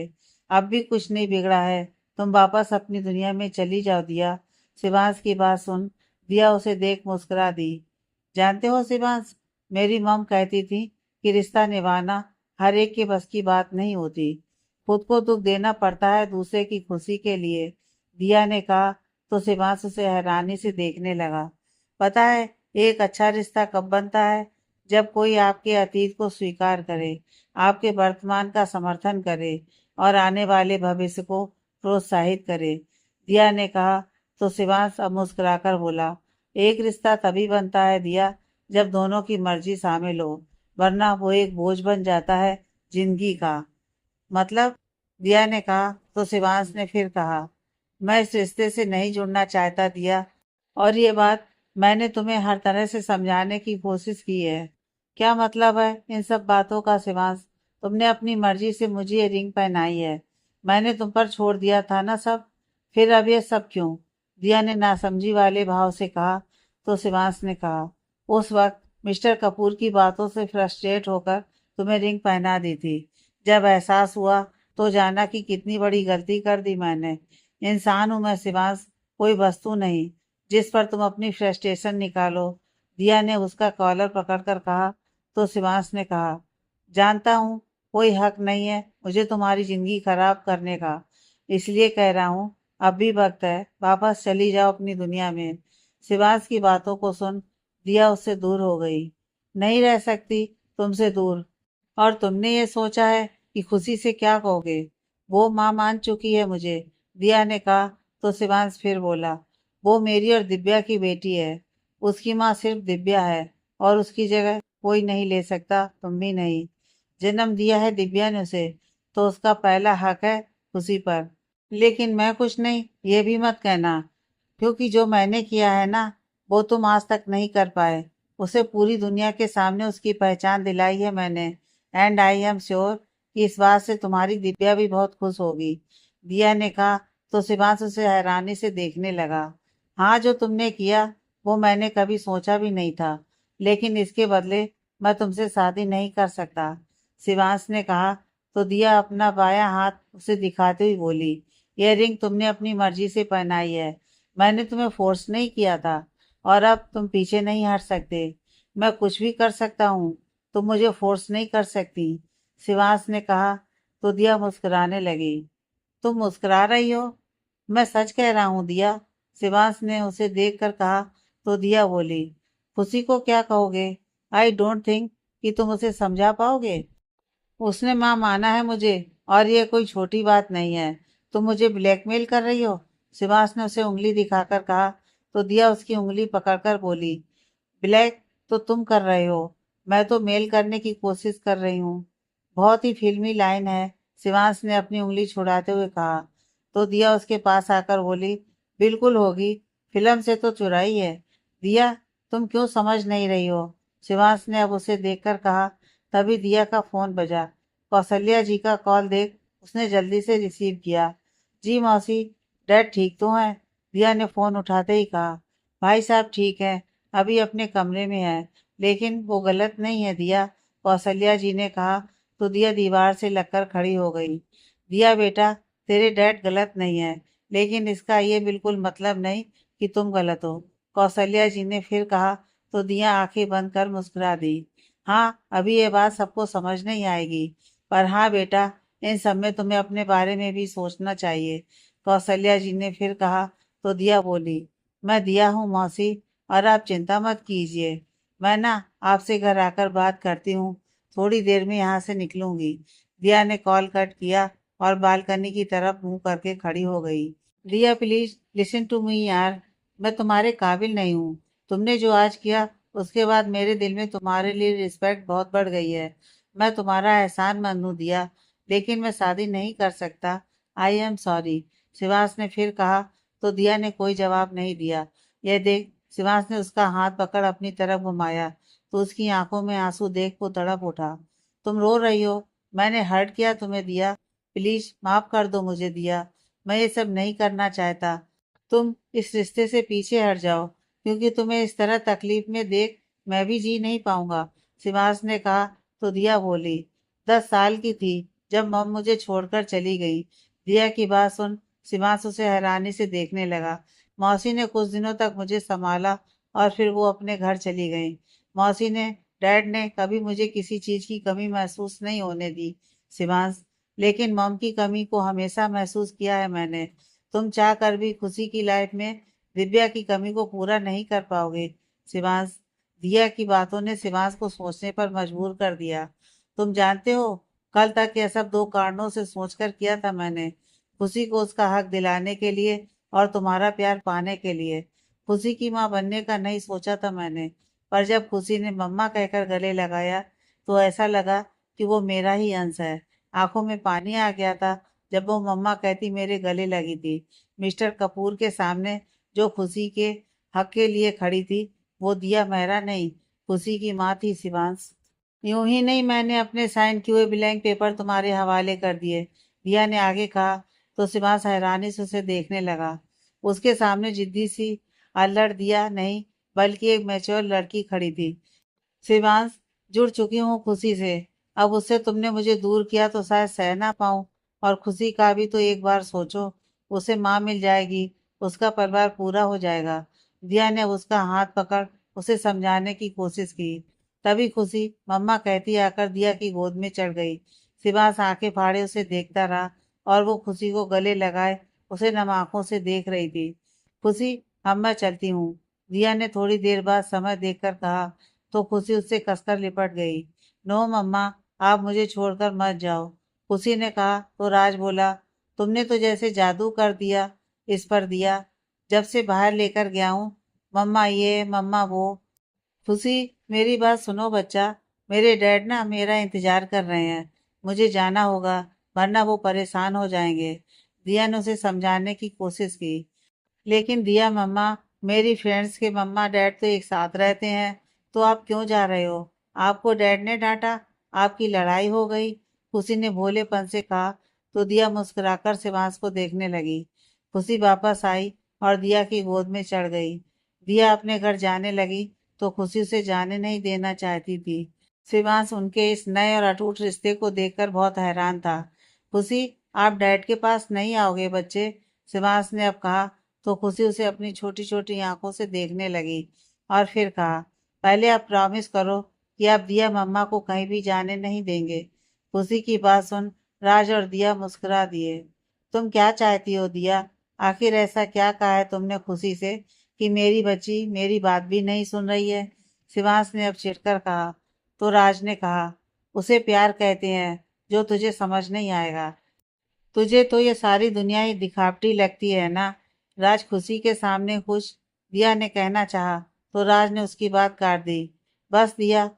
अब भी कुछ नहीं बिगड़ा है, तुम वापस अपनी दुनिया में चली जाओ दिया। शिवांश की बात सुन दिया उसे देख मुस्कुरा दी। जानते हो शिवांश, मेरी मम कहती थी कि रिश्ता निभाना हर एक के बस की बात नहीं होती, खुद को दुख देना पड़ता है दूसरे की खुशी के लिए। दिया ने कहा तो शिवांश उसे हैरानी से देखने लगा। पता है एक अच्छा रिश्ता कब बनता है? जब कोई आपके अतीत को स्वीकार करे, आपके वर्तमान का समर्थन करे और आने वाले भविष्य को प्रोत्साहित करे। दिया ने कहा तो शिवांश अब मुस्कुराकर बोला, एक रिश्ता तभी बनता है दिया जब दोनों की मर्जी शामिल हो, वरना वो एक बोझ बन जाता है जिंदगी का। मतलब? दिया ने कहा तो शिवांश ने फिर कहा, मैं इस रिश्ते से नहीं जुड़ना चाहता दिया, और ये बात मैंने तुम्हें हर तरह से समझाने की कोशिश की है। क्या मतलब है इन सब बातों का शिवांश? तुमने अपनी मर्जी से मुझे ये रिंग पहनाई है, मैंने तुम पर छोड़ दिया था ना सब, फिर अब ये सब क्यों? दिया ने नासमझी वाले भाव से कहा। तो शिवांश ने कहा, उस वक्त मिस्टर कपूर की बातों से फ्रस्ट्रेट होकर तुम्हें रिंग पहना दी थी। जब एहसास हुआ तो जाना कि कितनी बड़ी गलती कर दी मैंने। इंसान हूं मैं शिवांश, कोई वस्तु नहीं जिस पर तुम अपनी फ्रस्ट्रेशन निकालो। दिया ने उसका कॉलर पकड़कर कहा। तो शिवांश ने कहा, जानता हूँ कोई हक नहीं है मुझे तुम्हारी जिंदगी खराब करने का, इसलिए कह रहा हूँ अब भी वक्त है, वापस चली जाओ अपनी दुनिया में। शिवांश की बातों को सुन दिया उससे दूर हो गई। नहीं रह सकती तुमसे दूर। और तुमने ये सोचा है कि खुशी से क्या कहोगे? वो माँ मान चुकी है मुझे, दिया ने कहा। तो शिवांश फिर बोला, वो मेरी और दिव्या की बेटी है, उसकी माँ सिर्फ दिव्या है और उसकी जगह कोई नहीं ले सकता, तुम भी नहीं। जन्म दिया है दिव्या ने उसे, तो उसका पहला हक है उसी पर। लेकिन मैं कुछ नहीं, ये भी मत कहना, क्योंकि जो मैंने किया है ना वो तुम आज तक नहीं कर पाए। उसे पूरी दुनिया के सामने उसकी पहचान दिलाई है मैंने, एंड आई एम श्योर कि इस बात से तुम्हारी दिव्या भी बहुत खुश होगी। दिया ने कहा। तो शिवांश उसे हैरानी से देखने लगा। हाँ, जो तुमने किया वो मैंने कभी सोचा भी नहीं था, लेकिन इसके बदले मैं तुमसे शादी नहीं कर सकता, शिवांश ने कहा। तो दिया अपना बायां हाथ उसे दिखाते हुए बोली, यह रिंग तुमने अपनी मर्जी से पहनाई है, मैंने तुम्हें फोर्स नहीं किया था, और अब तुम पीछे नहीं हट सकते। मैं कुछ भी कर सकता हूँ, तुम मुझे फोर्स नहीं कर सकती, शिवांश ने कहा। तो दिया मुस्कुराने लगी। तुम मुस्कुरा रही हो? मैं सच कह रहा हूँ दिया, शिवांश ने उसे देखकर कहा। तो दिया बोली, खुशी को क्या कहोगे? आई डोंट थिंक कि तुम उसे समझा पाओगे। उसने माँ माना है मुझे, और ये कोई छोटी बात नहीं है। तुम मुझे ब्लैकमेल कर रही हो? शिवांश ने उसे उंगली दिखाकर कहा। तो दिया उसकी उंगली पकड़कर बोली, ब्लैक तो तुम कर रहे हो, मैं तो मेल करने की कोशिश कर रही हूँ। बहुत ही फिल्मी लाइन है, शिवांश ने अपनी उंगली छुड़ाते हुए कहा। तो दिया उसके पास आकर बोली, बिल्कुल होगी, फिल्म से तो चुराई है। दिया, तुम क्यों समझ नहीं रही हो? शिवांश ने अब उसे देखकर कहा। तभी दिया का फोन बजा। कौशल्या जी का कॉल देख उसने जल्दी से रिसीव किया। जी मौसी, डैड ठीक तो हैं? दिया ने फोन उठाते ही कहा, भाई साहब ठीक है, अभी अपने कमरे में है, लेकिन वो गलत नहीं है दिया, कौशल्या जी ने कहा। तो दिया दीवार से लगकर खड़ी हो गई। दिया बेटा, तेरे डैड गलत नहीं है, लेकिन इसका ये बिल्कुल मतलब नहीं कि तुम गलत हो, कौशल्या जी ने फिर कहा। तो दिया आंखें बंद कर मुस्कुरा दी। हाँ, अभी ये बात सबको समझ नहीं आएगी, पर हाँ बेटा, इन सब में तुम्हें अपने बारे में भी सोचना चाहिए, कौशल्या जी ने फिर कहा। तो दिया बोली, मैं दिया हूँ मौसी, और आप चिंता मत कीजिए, मैं ना आपसे घर आकर बात करती हूँ, थोड़ी देर में यहाँ से निकलूंगी। दिया ने कॉल कट किया और बालकनी की तरफ मुंह करके खड़ी हो गई। दिया प्लीज लिसन टू मी यार, मैं तुम्हारे काबिल नहीं हूँ। तुमने जो आज किया उसके बाद मेरे दिल में तुम्हारे लिए रिस्पेक्ट बहुत बढ़ गई है। मैं तुम्हारा एहसानमंद हूँ दिया, लेकिन मैं शादी नहीं कर सकता। आई एम सॉरी, शिवास ने फिर कहा। तो दिया ने कोई जवाब नहीं दिया। यह देख शिवास ने उसका हाथ पकड़ अपनी तरफ घुमाया, तो उसकी आंखों में आंसू देख वो तड़प उठा। तुम रो रही हो, मैंने हर्ट किया तुम्हें दिया, प्लीज माफ कर दो मुझे दिया, मैं ये सब नहीं करना चाहता। तुम इस रिश्ते से पीछे हट जाओ, क्योंकि तुम्हें इस तरह तकलीफ में देख मैं भी जी नहीं पाऊंगा, शिवास ने कहा। तो दिया बोली, 10 साल की थी जब मम मुझे छोड़कर चली गई। दिया की बात सुन शिवास उसे हैरानी से देखने लगा। मौसी ने कुछ दिनों तक मुझे संभाला और फिर वो अपने घर चली गई। मौसी ने, डैड ने कभी मुझे किसी चीज की कमी महसूस नहीं होने दी शिवांश, लेकिन मम की कमी को हमेशा महसूस किया है मैंने। तुम चाह कर भी खुशी की लाइफ में दिव्या की कमी को पूरा नहीं कर पाओगे शिवांश। दिया की बातों ने शिवांश को सोचने पर मजबूर कर दिया। तुम जानते हो, कल तक यह सब दो कारणों से सोचकर किया था मैंने, खुशी को उसका हक दिलाने के लिए और तुम्हारा प्यार पाने के लिए। खुशी की माँ बनने का नहीं सोचा था मैंने, पर जब खुशी ने मम्मा कहकर गले लगाया तो ऐसा लगा कि वो मेरा ही अंश है। आंखों में पानी आ गया था जब वो मम्मा कहती मेरे गले लगी थी। मिस्टर कपूर के सामने जो खुशी के हक के लिए खड़ी थी, वो दिया मेहरा नहीं, खुशी की माँ थी शिवांश। यूं ही नहीं, मैंने अपने साइन किए हुए ब्लैंक पेपर तुम्हारे हवाले कर दिए, दिया ने आगे कहा। तो शिवांश हैरानी से उसे देखने लगा। उसके सामने जिद्दी सी अल्लड़ दिया नहीं, बल्कि एक मैच्योर लड़की खड़ी थी। शिवांश, जुड़ चुकी हूँ खुशी से, अब उससे तुमने मुझे दूर किया तो शायद सह ना पाऊं, और खुशी का भी तो एक बार सोचो, उसे माँ मिल जाएगी, उसका परिवार पूरा हो जाएगा। दिया ने उसका हाथ पकड़ उसे समझाने की कोशिश की। तभी खुशी मम्मा कहती आकर दिया की गोद में चढ़ गई। शिवांश आंखें फाड़े उसे देखता रहा, और वो खुशी को गले लगाए उसे नम आंखों से देख रही थी। खुशी, अब मैं चलती हूँ, दिया ने थोड़ी देर बाद समय देखकर कहा। तो खुशी उससे कसकर लिपट गई। नो मम्मा, आप मुझे छोड़कर मत जाओ, खुशी ने कहा। तो राज बोला, तुमने तो जैसे जादू कर दिया इस पर दिया, जब से बाहर लेकर गया हूँ, मम्मा ये मम्मा वो। खुशी, मेरी बात सुनो बच्चा, मेरे डैड ना मेरा इंतजार कर रहे हैं, मुझे जाना होगा, वरना वो परेशान हो जाएंगे। दिया ने उसे समझाने की कोशिश की। लेकिन दिया मम्मा, मेरी फ्रेंड्स के मम्मा डैड तो एक साथ रहते हैं, तो आप क्यों जा रहे हो? आपको डैड ने डांटा? आपकी लड़ाई हो गई? खुशी ने भोलेपन से कहा। तो दिया मुस्कुराकर शिवांश को देखने लगी। खुशी वापस आई और दिया की गोद में चढ़ गई। दिया अपने घर जाने लगी तो खुशी उसे जाने नहीं देना चाहती थी। शिवांश उनके इस नए और अटूट रिश्ते को देखकर बहुत हैरान था। खुशी, आप डैड के पास नहीं आओगे बच्चे? शिवांश ने अब कहा। तो खुशी उसे अपनी छोटी छोटी आंखों से देखने लगी और फिर कहा, पहले आप प्रॉमिस करो कि आप दिया मम्मा को कहीं भी जाने नहीं देंगे। खुशी की बात सुन राज और दिया मुस्कुरा दिए। तुम क्या चाहती हो दिया? आखिर ऐसा क्या कहा है तुमने खुशी से कि मेरी बच्ची मेरी बात भी नहीं सुन रही है? शिवांश ने अब चिढ़कर कहा। तो राज ने कहा, उसे प्यार कहते हैं जो तुझे समझ नहीं आएगा, तुझे तो ये सारी दुनिया ही दिखावटी लगती है ना। राज खुशी के सामने खुश, दिया ने कहना चाहा, तो राज ने उसकी बात काट दी। बस दिया,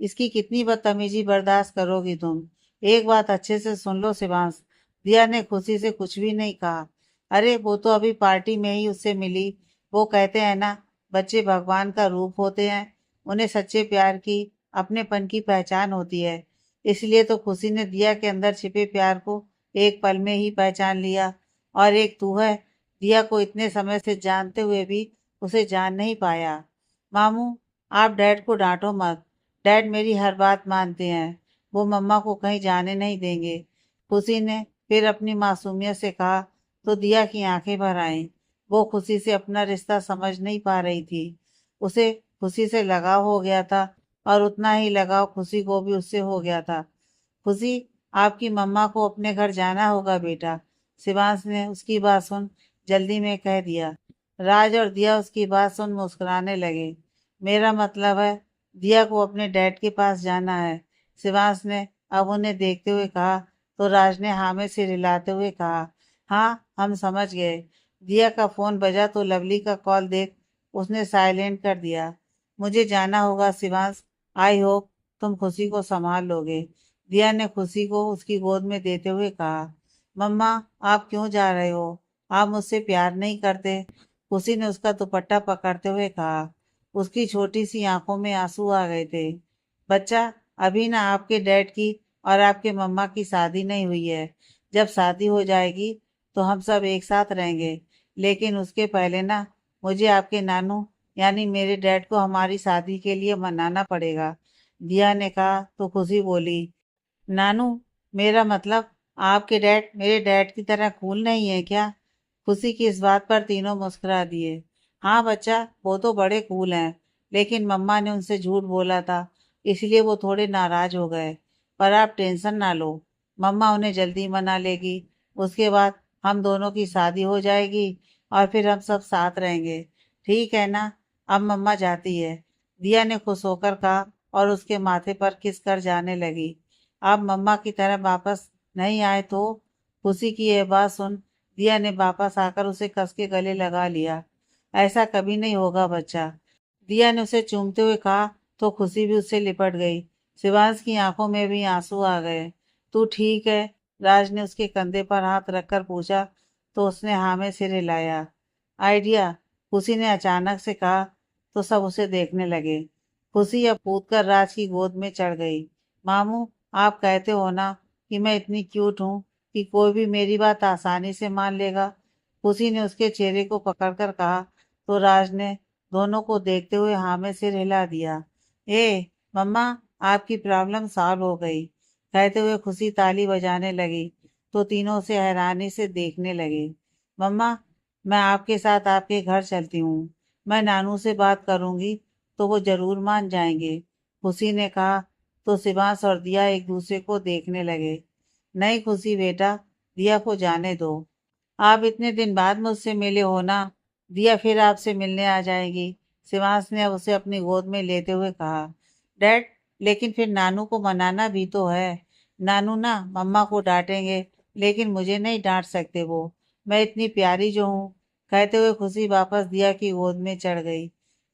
इसकी कितनी बदतमीजी बर्दाश्त करोगी तुम? एक बात अच्छे से सुन लो शिवांश, दिया ने खुशी से कुछ भी नहीं कहा। अरे वो तो अभी पार्टी में ही उससे मिली, वो कहते हैं ना, बच्चे भगवान का रूप होते हैं, उन्हें सच्चे प्यार की, अपनेपन की पहचान होती है। इसलिए तो खुशी ने दिया के अंदर छिपे प्यार को एक पल में ही पहचान लिया। और एक तू है दिया को इतने समय से जानते हुए भी उसे जान नहीं पाया। मामू, आप डैड को डांटो मत। डैड मेरी हर बात मानते हैं। वो मम्मा को कहीं जाने नहीं देंगे। खुशी ने फिर अपनी मासूमियत से कहा तो दिया की आंखें भर आईं। वो खुशी से अपना रिश्ता समझ नहीं पा रही थी। उसे खुशी से लगाव हो गया था और उतना ही लगाव खुशी को भी उससे हो गया था। खुशी, आपकी मम्मा को अपने घर जाना होगा बेटा, शिवांश ने उसकी बात सुन जल्दी में कह दिया। राज और दिया उसकी बात सुन मुस्कुराने लगे। मेरा मतलब है दिया को अपने डैड के पास जाना है, शिवांश ने अब उन्हें देखते हुए कहा। तो राज ने हाँ में सिर हिलाते हुए कहा, हाँ हम समझ गए। दिया का फोन बजा तो लवली का कॉल देख उसने साइलेंट कर दिया। मुझे जाना होगा शिवांश, आई होप तुम खुशी को संभाल लोगे, दिया ने खुशी को उसकी गोद में देते हुए कहा। मम्मा, आप क्यों जा रहे हो? आप मुझसे प्यार नहीं करते? खुशी ने उसका दुपट्टा पकड़ते हुए कहा। उसकी छोटी सी आंखों में आंसू आ गए थे। बच्चा, अभी ना आपके डैड की और आपके मम्मा की शादी नहीं हुई है। जब शादी हो जाएगी तो हम सब एक साथ रहेंगे, लेकिन उसके पहले ना मुझे आपके नानू यानी मेरे डैड को हमारी शादी के लिए मनाना पड़ेगा, दिया ने कहा। तो खुशी बोली, नानू, मेरा मतलब आपके डैड मेरे डैड की तरह कूल नहीं है क्या? खुशी की इस बात पर तीनों मुस्कुरा दिए। हाँ बच्चा, वो तो बड़े कूल हैं, लेकिन मम्मा ने उनसे झूठ बोला था, इसलिए वो थोड़े नाराज हो गए। पर आप टेंशन ना लो, मम्मा उन्हें जल्दी मना लेगी। उसके बाद हम दोनों की शादी हो जाएगी और फिर हम सब साथ रहेंगे। ठीक है ना? अब मम्मा जाती है, दिया ने खुश होकर कहा और उसके माथे पर किस कर जाने लगी। आप मम्मा की तरह वापस नहीं आए तो? खुशी की यह बात सुन दिया ने वापस आकर उसे कस के गले लगा लिया। ऐसा कभी नहीं होगा बच्चा, दिया ने उसे चूमते हुए कहा। तो खुशी भी उससे लिपट गई। शिवांश की आंखों में भी आंसू आ गए। तू ठीक है? राज ने उसके कंधे पर हाथ रखकर पूछा। तो उसने हाँ में सिर हिलाया। आइडिया, खुशी ने अचानक से कहा। तो सब उसे देखने लगे। खुशी अब कूदकर राज की गोद में चढ़ गई। मामू, आप कहते हो ना कि मैं इतनी क्यूट हूँ कि कोई भी मेरी बात आसानी से मान लेगा, खुशी ने उसके चेहरे को पकड़कर कहा। तो राज ने दोनों को देखते हुए हाँ में सिर हिला दिया। ए मम्मा, आपकी प्रॉब्लम सॉल्व हो गई, कहते हुए खुशी ताली बजाने लगी। तो तीनों उसे हैरानी से देखने लगे। मम्मा, मैं आपके साथ आपके घर चलती हूँ, मैं नानू से बात करूंगी तो वो जरूर मान जाएंगे, खुशी ने कहा। तो शिवांश और दिया एक दूसरे को देखने लगे। नहीं खुशी बेटा, दिया को जाने दो। आप इतने दिन बाद मुझसे मिले हो ना, दिया फिर आपसे मिलने आ जाएगी, शिवांश ने अब उसे अपनी गोद में लेते हुए कहा। डैड, लेकिन फिर नानू को मनाना भी तो है। नानू ना मम्मा को डांटेंगे, लेकिन मुझे नहीं डांट सकते वो, मैं इतनी प्यारी जो हूँ, कहते हुए खुशी वापस दिया की गोद में चढ़ गई।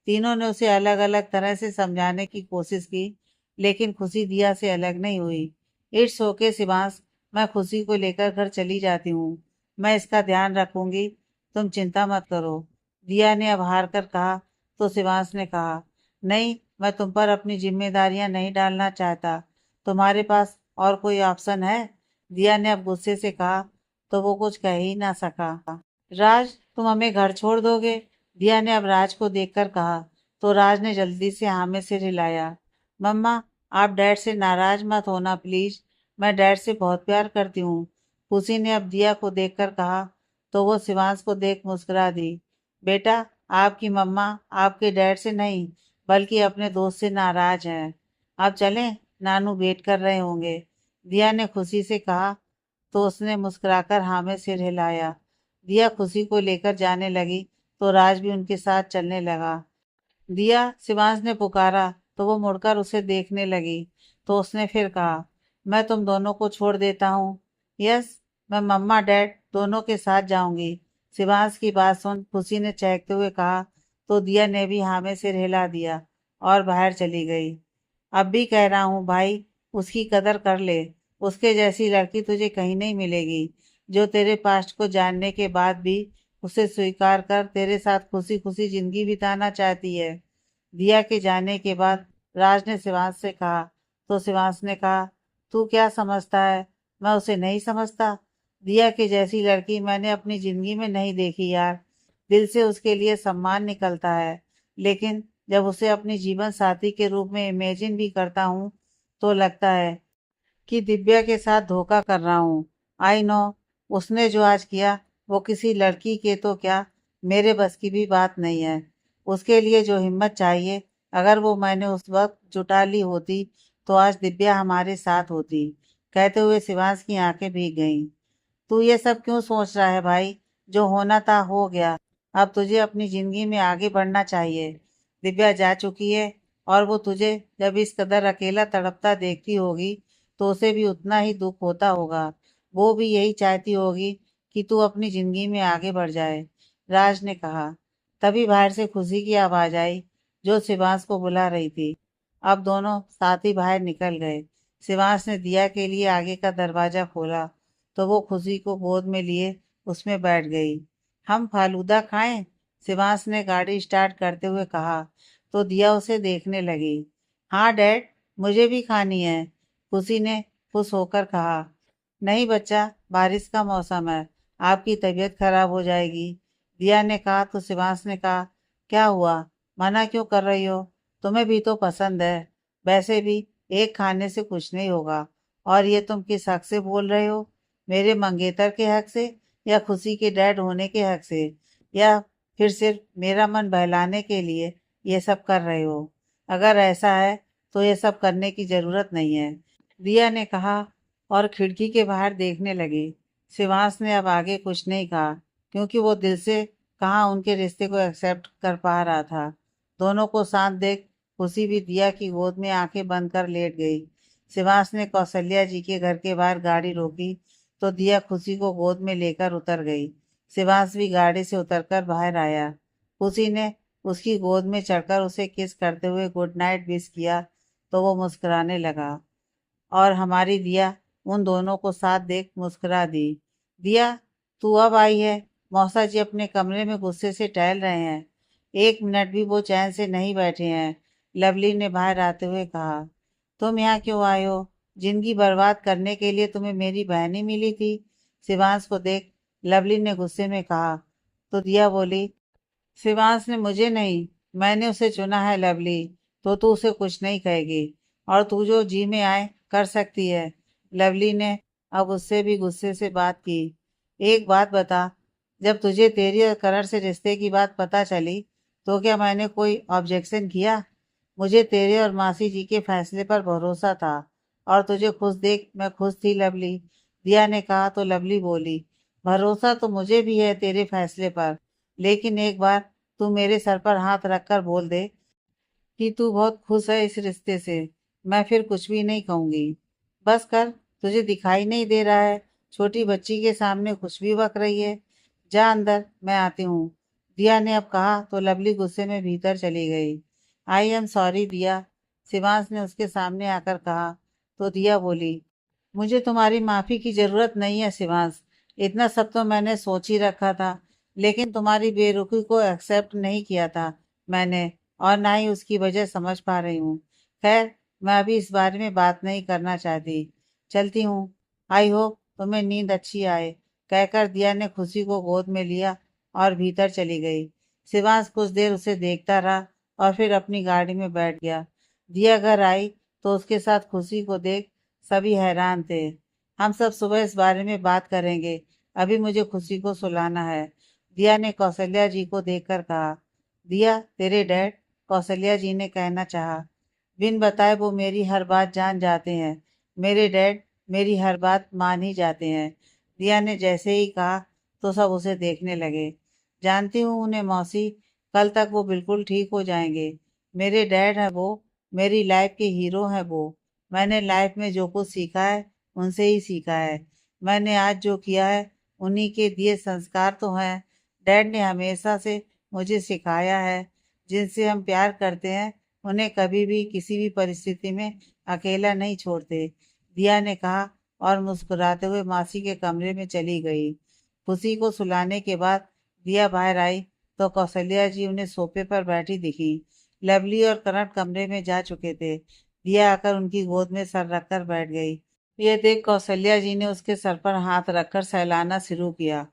तीनों ने उसे अलग अलग तरह से समझाने की कोशिश की, लेकिन खुशी दिया से अलग नहीं हुई। इट्स ओके शिवांश, मैं खुशी को लेकर घर चली जाती हूँ, मैं इसका ध्यान रखूंगी, तुम चिंता मत करो, दिया ने अब हार कर कहा। तो शिवांश ने कहा, नहीं, मैं तुम पर अपनी जिम्मेदारियां नहीं डालना चाहता, तुम्हारे पास और कोई ऑप्शन है? दिया ने अब गुस्से से कहा। तो वो कुछ कह ही ना सका। राज, तुम हमें घर छोड़ दोगे? दिया ने अब राज को देखकर कहा। तो राज ने जल्दी से हाँ में सिर हिलाया। मम्मा, आप डैड से नाराज मत होना प्लीज, मैं डैड से बहुत प्यार करती हूँ, खुशी ने अब दिया को देखकर कहा। तो वो शिवांश को देख मुस्कुरा दी। बेटा, आपकी मम्मा आपके डैड से नहीं बल्कि अपने दोस्त से नाराज है। आप चलें, नानू वेट कर रहे होंगे, दिया ने खुशी से कहा। तो उसने मुस्कुराकर हाँ में सिर हिलाया। दिया खुशी को लेकर जाने लगी तो राज भी उनके साथ चलने लगा। दिया, शिवांश ने पुकारा। तो वो मुड़कर उसे देखने लगी। तो उसने फिर कहा, मैं तुम दोनों को छोड़ देता हूँ। यस, मैं मम्मा डैड दोनों के साथ जाऊंगी, शिवांश की बात सुन खुशी ने चहकते हुए कहा। तो दिया ने भी हाँ में सिर हिला दिया और बाहर चली गई। अब भी कह रहा हूँ भाई, उसकी कदर कर ले, उसके जैसी लड़की तुझे कहीं नहीं मिलेगी, जो तेरे पास्ट को जानने के बाद भी उसे स्वीकार कर तेरे साथ खुशी खुशी जिंदगी बिताना चाहती है। दिया के जाने के बाद राज ने शिवांश से कहा। तो शिवांश ने कहा, तू क्या समझता है, मैं उसे नहीं समझता? दिया के जैसी लड़की मैंने अपनी जिंदगी में नहीं देखी यार। दिल से उसके लिए सम्मान निकलता है, लेकिन जब उसे अपनी जीवन साथी के रूप में इमेजिन भी करता हूँ तो लगता है कि दिव्या के साथ धोखा कर रहा हूँ। आई नो, उसने जो आज किया वो किसी लड़की के तो क्या, मेरे बस की भी बात नहीं है। उसके लिए जो हिम्मत चाहिए, अगर वो मैंने उस वक्त जुटा ली होती तो आज दिव्या हमारे साथ होती। कहते हुए शिवांश की आंखें भीग गईं। तू ये सब क्यों सोच रहा है भाई? जो होना था हो गया। अब तुझे अपनी जिंदगी में आगे बढ़ना चाहिए। दिव्या जा चुकी है, और वो तुझे जब इस कदर अकेला तड़पता देखती होगी तो उसे भी उतना ही दुख होता होगा। वो भी यही चाहती होगी कि तू अपनी जिंदगी में आगे बढ़ जाए, राज ने कहा। तभी बाहर से खुशी की आवाज आई, जो शिवांश को बुला रही थी। अब दोनों साथ ही बाहर निकल गए। शिवांश ने दिया के लिए आगे का दरवाजा खोला तो वो खुशी को गोद में लिए उसमें बैठ गई। हम फालूदा खाएं? शिवांश ने गाड़ी स्टार्ट करते हुए कहा तो दिया उसे देखने लगी। हाँ डैड, मुझे भी खानी है, खुशी ने खुश होकर कहा। नहीं बच्चा, बारिश का मौसम है, आपकी तबीयत खराब हो जाएगी, दिया ने कहा। तो शिवांश ने कहा, क्या हुआ, मना क्यों कर रही हो? तुम्हें भी तो पसंद है। वैसे भी एक खाने से कुछ नहीं होगा। और ये तुम किस हक से बोल रहे हो? मेरे मंगेतर के हक से, या खुशी के डैड होने के हक से, या फिर सिर्फ मेरा मन बहलाने के लिए ये सब कर रहे हो? अगर ऐसा है तो ये सब करने की जरूरत नहीं है, दिया ने कहा और खिड़की के बाहर देखने लगी। शिवांश ने अब आगे कुछ नहीं कहा, क्योंकि वो दिल से कहाँ उनके रिश्ते को एक्सेप्ट कर पा रहा था। दोनों को शांत देख खुशी भी दिया की गोद में आंखें बंद कर लेट गई। शिवांश ने कौशल्या जी के घर के बाहर गाड़ी रोकी तो दिया खुशी को गोद में लेकर उतर गई। शिवांश भी गाड़ी से उतरकर बाहर आया। खुशी ने उसकी गोद में चढ़कर उसे किस करते हुए गुड नाइट विश किया तो वो मुस्कुराने लगा। और हमारी दिया उन दोनों को साथ देख मुस्कुरा दी। दिया, तू अब आई है? मौसा जी अपने कमरे में गुस्से से टहल रहे हैं, एक मिनट भी वो चैन से नहीं बैठे हैं, लवली ने बाहर आते हुए कहा। तुम यहाँ क्यों आए हो? जिंदगी बर्बाद करने के लिए तुम्हें मेरी बहन ही मिली थी? शिवांश को देख लवली ने गुस्से में कहा। तो दिया बोली, शिवांश ने मुझे नहीं, मैंने उसे चुना है लवली, तो तू उसे कुछ नहीं कहेगी, और तू जो जी में आए कर सकती है। लवली ने अब उससे भी गुस्से से बात की। एक बात बता, जब तुझे तेरी और करण से रिश्ते की बात पता चली तो क्या मैंने कोई ऑब्जेक्शन किया? मुझे तेरे और मासी जी के फैसले पर भरोसा था, और तुझे खुश देख मैं खुश थी लवली, दिया ने कहा। तो लवली बोली, भरोसा तो मुझे भी है तेरे फैसले पर, लेकिन एक बार तू मेरे सर पर हाथ रखकर बोल दे कि तू बहुत खुश है इस रिश्ते से, मैं फिर कुछ भी नहीं कहूंगी। बस कर, तुझे दिखाई नहीं दे रहा है छोटी बच्ची के सामने कुछ भी बक रही है? जा अंदर, मैं आती हूँ, दिया ने अब कहा। तो लवली गुस्से में भीतर चली गई। आई एम सॉरी दिया, शिवांश ने उसके सामने आकर कहा। तो दिया बोली, मुझे तुम्हारी माफी की जरूरत नहीं है शिवांश, इतना सब तो मैंने सोच ही रखा था, लेकिन तुम्हारी बेरुखी को एक्सेप्ट नहीं किया था मैंने, और ना ही उसकी वजह समझ पा रही हूँ। खैर, मैं अभी इस बारे में बात नहीं करना चाहती, चलती हूँ। आई होप तुम्हें नींद अच्छी आए, कहकर दिया ने खुशी को गोद में लिया और भीतर चली गई। शिवांश कुछ देर उसे देखता रहा और फिर अपनी गाड़ी में बैठ गया। दिया घर आई तो उसके साथ खुशी को देख सभी हैरान थे। हम सब सुबह इस बारे में बात करेंगे, अभी मुझे खुशी को सुलाना है, दिया ने कौशल्या जी को देखकर कहा। दिया, तेरे डैड, कौशल्या जी ने कहना चाहा। बिन बताए वो मेरी हर बात जान जाते हैं, मेरे डैड मेरी हर बात मान ही जाते हैं, दिया ने जैसे ही कहा तो सब उसे देखने लगे। जानती हूँ उन्हें मौसी, कल तक वो बिल्कुल ठीक हो जाएंगे। मेरे डैड है वो, मेरी लाइफ के हीरो हैं वो। मैंने लाइफ में जो कुछ सीखा है उनसे ही सीखा है। मैंने आज जो किया है उन्हीं के दिए संस्कार तो हैं। डैड ने हमेशा से मुझे सिखाया है, जिनसे हम प्यार करते हैं उन्हें कभी भी किसी भी परिस्थिति में अकेला नहीं छोड़ते, दिया ने कहा और मुस्कुराते हुए मासी के कमरे में चली गई। खुशी को सुलाने के बाद दिया बाहर आई तो कौशल्या जी उन्हें सोफे पर बैठी दिखी। लवली और करण कमरे में जा चुके थे। दिया आकर उनकी गोद में सर रखकर बैठ गई। ये देख कौशल्या जी ने उसके सर पर हाथ रखकर सहलाना शुरू किया।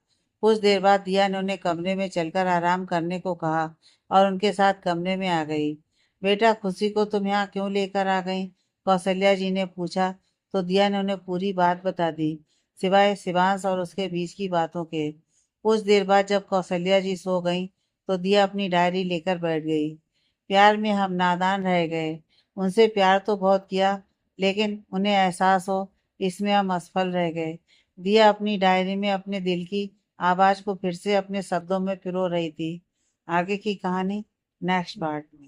कुछ देर बाद दिया ने उन्हें कमरे में चलकर आराम करने को कहा और उनके साथ कमरे में आ गई। बेटा, खुशी को तुम यहाँ क्यों लेकर आ गई? कौशल्या जी ने पूछा तो दिया ने उन्हें पूरी बात बता दी, सिवाय शिवांश और उसके बीच की बातों के। कुछ देर बाद जब कौशल्या जी सो गईं, तो दिया अपनी डायरी लेकर बैठ गई। प्यार में हम नादान रह गए। उनसे प्यार तो बहुत किया, लेकिन उन्हें एहसास हो इसमें हम असफल रह गए। दिया अपनी डायरी में अपने दिल की आवाज को फिर से अपने शब्दों में पिरो रही थी। आगे की कहानी नेक्स्ट पार्ट में।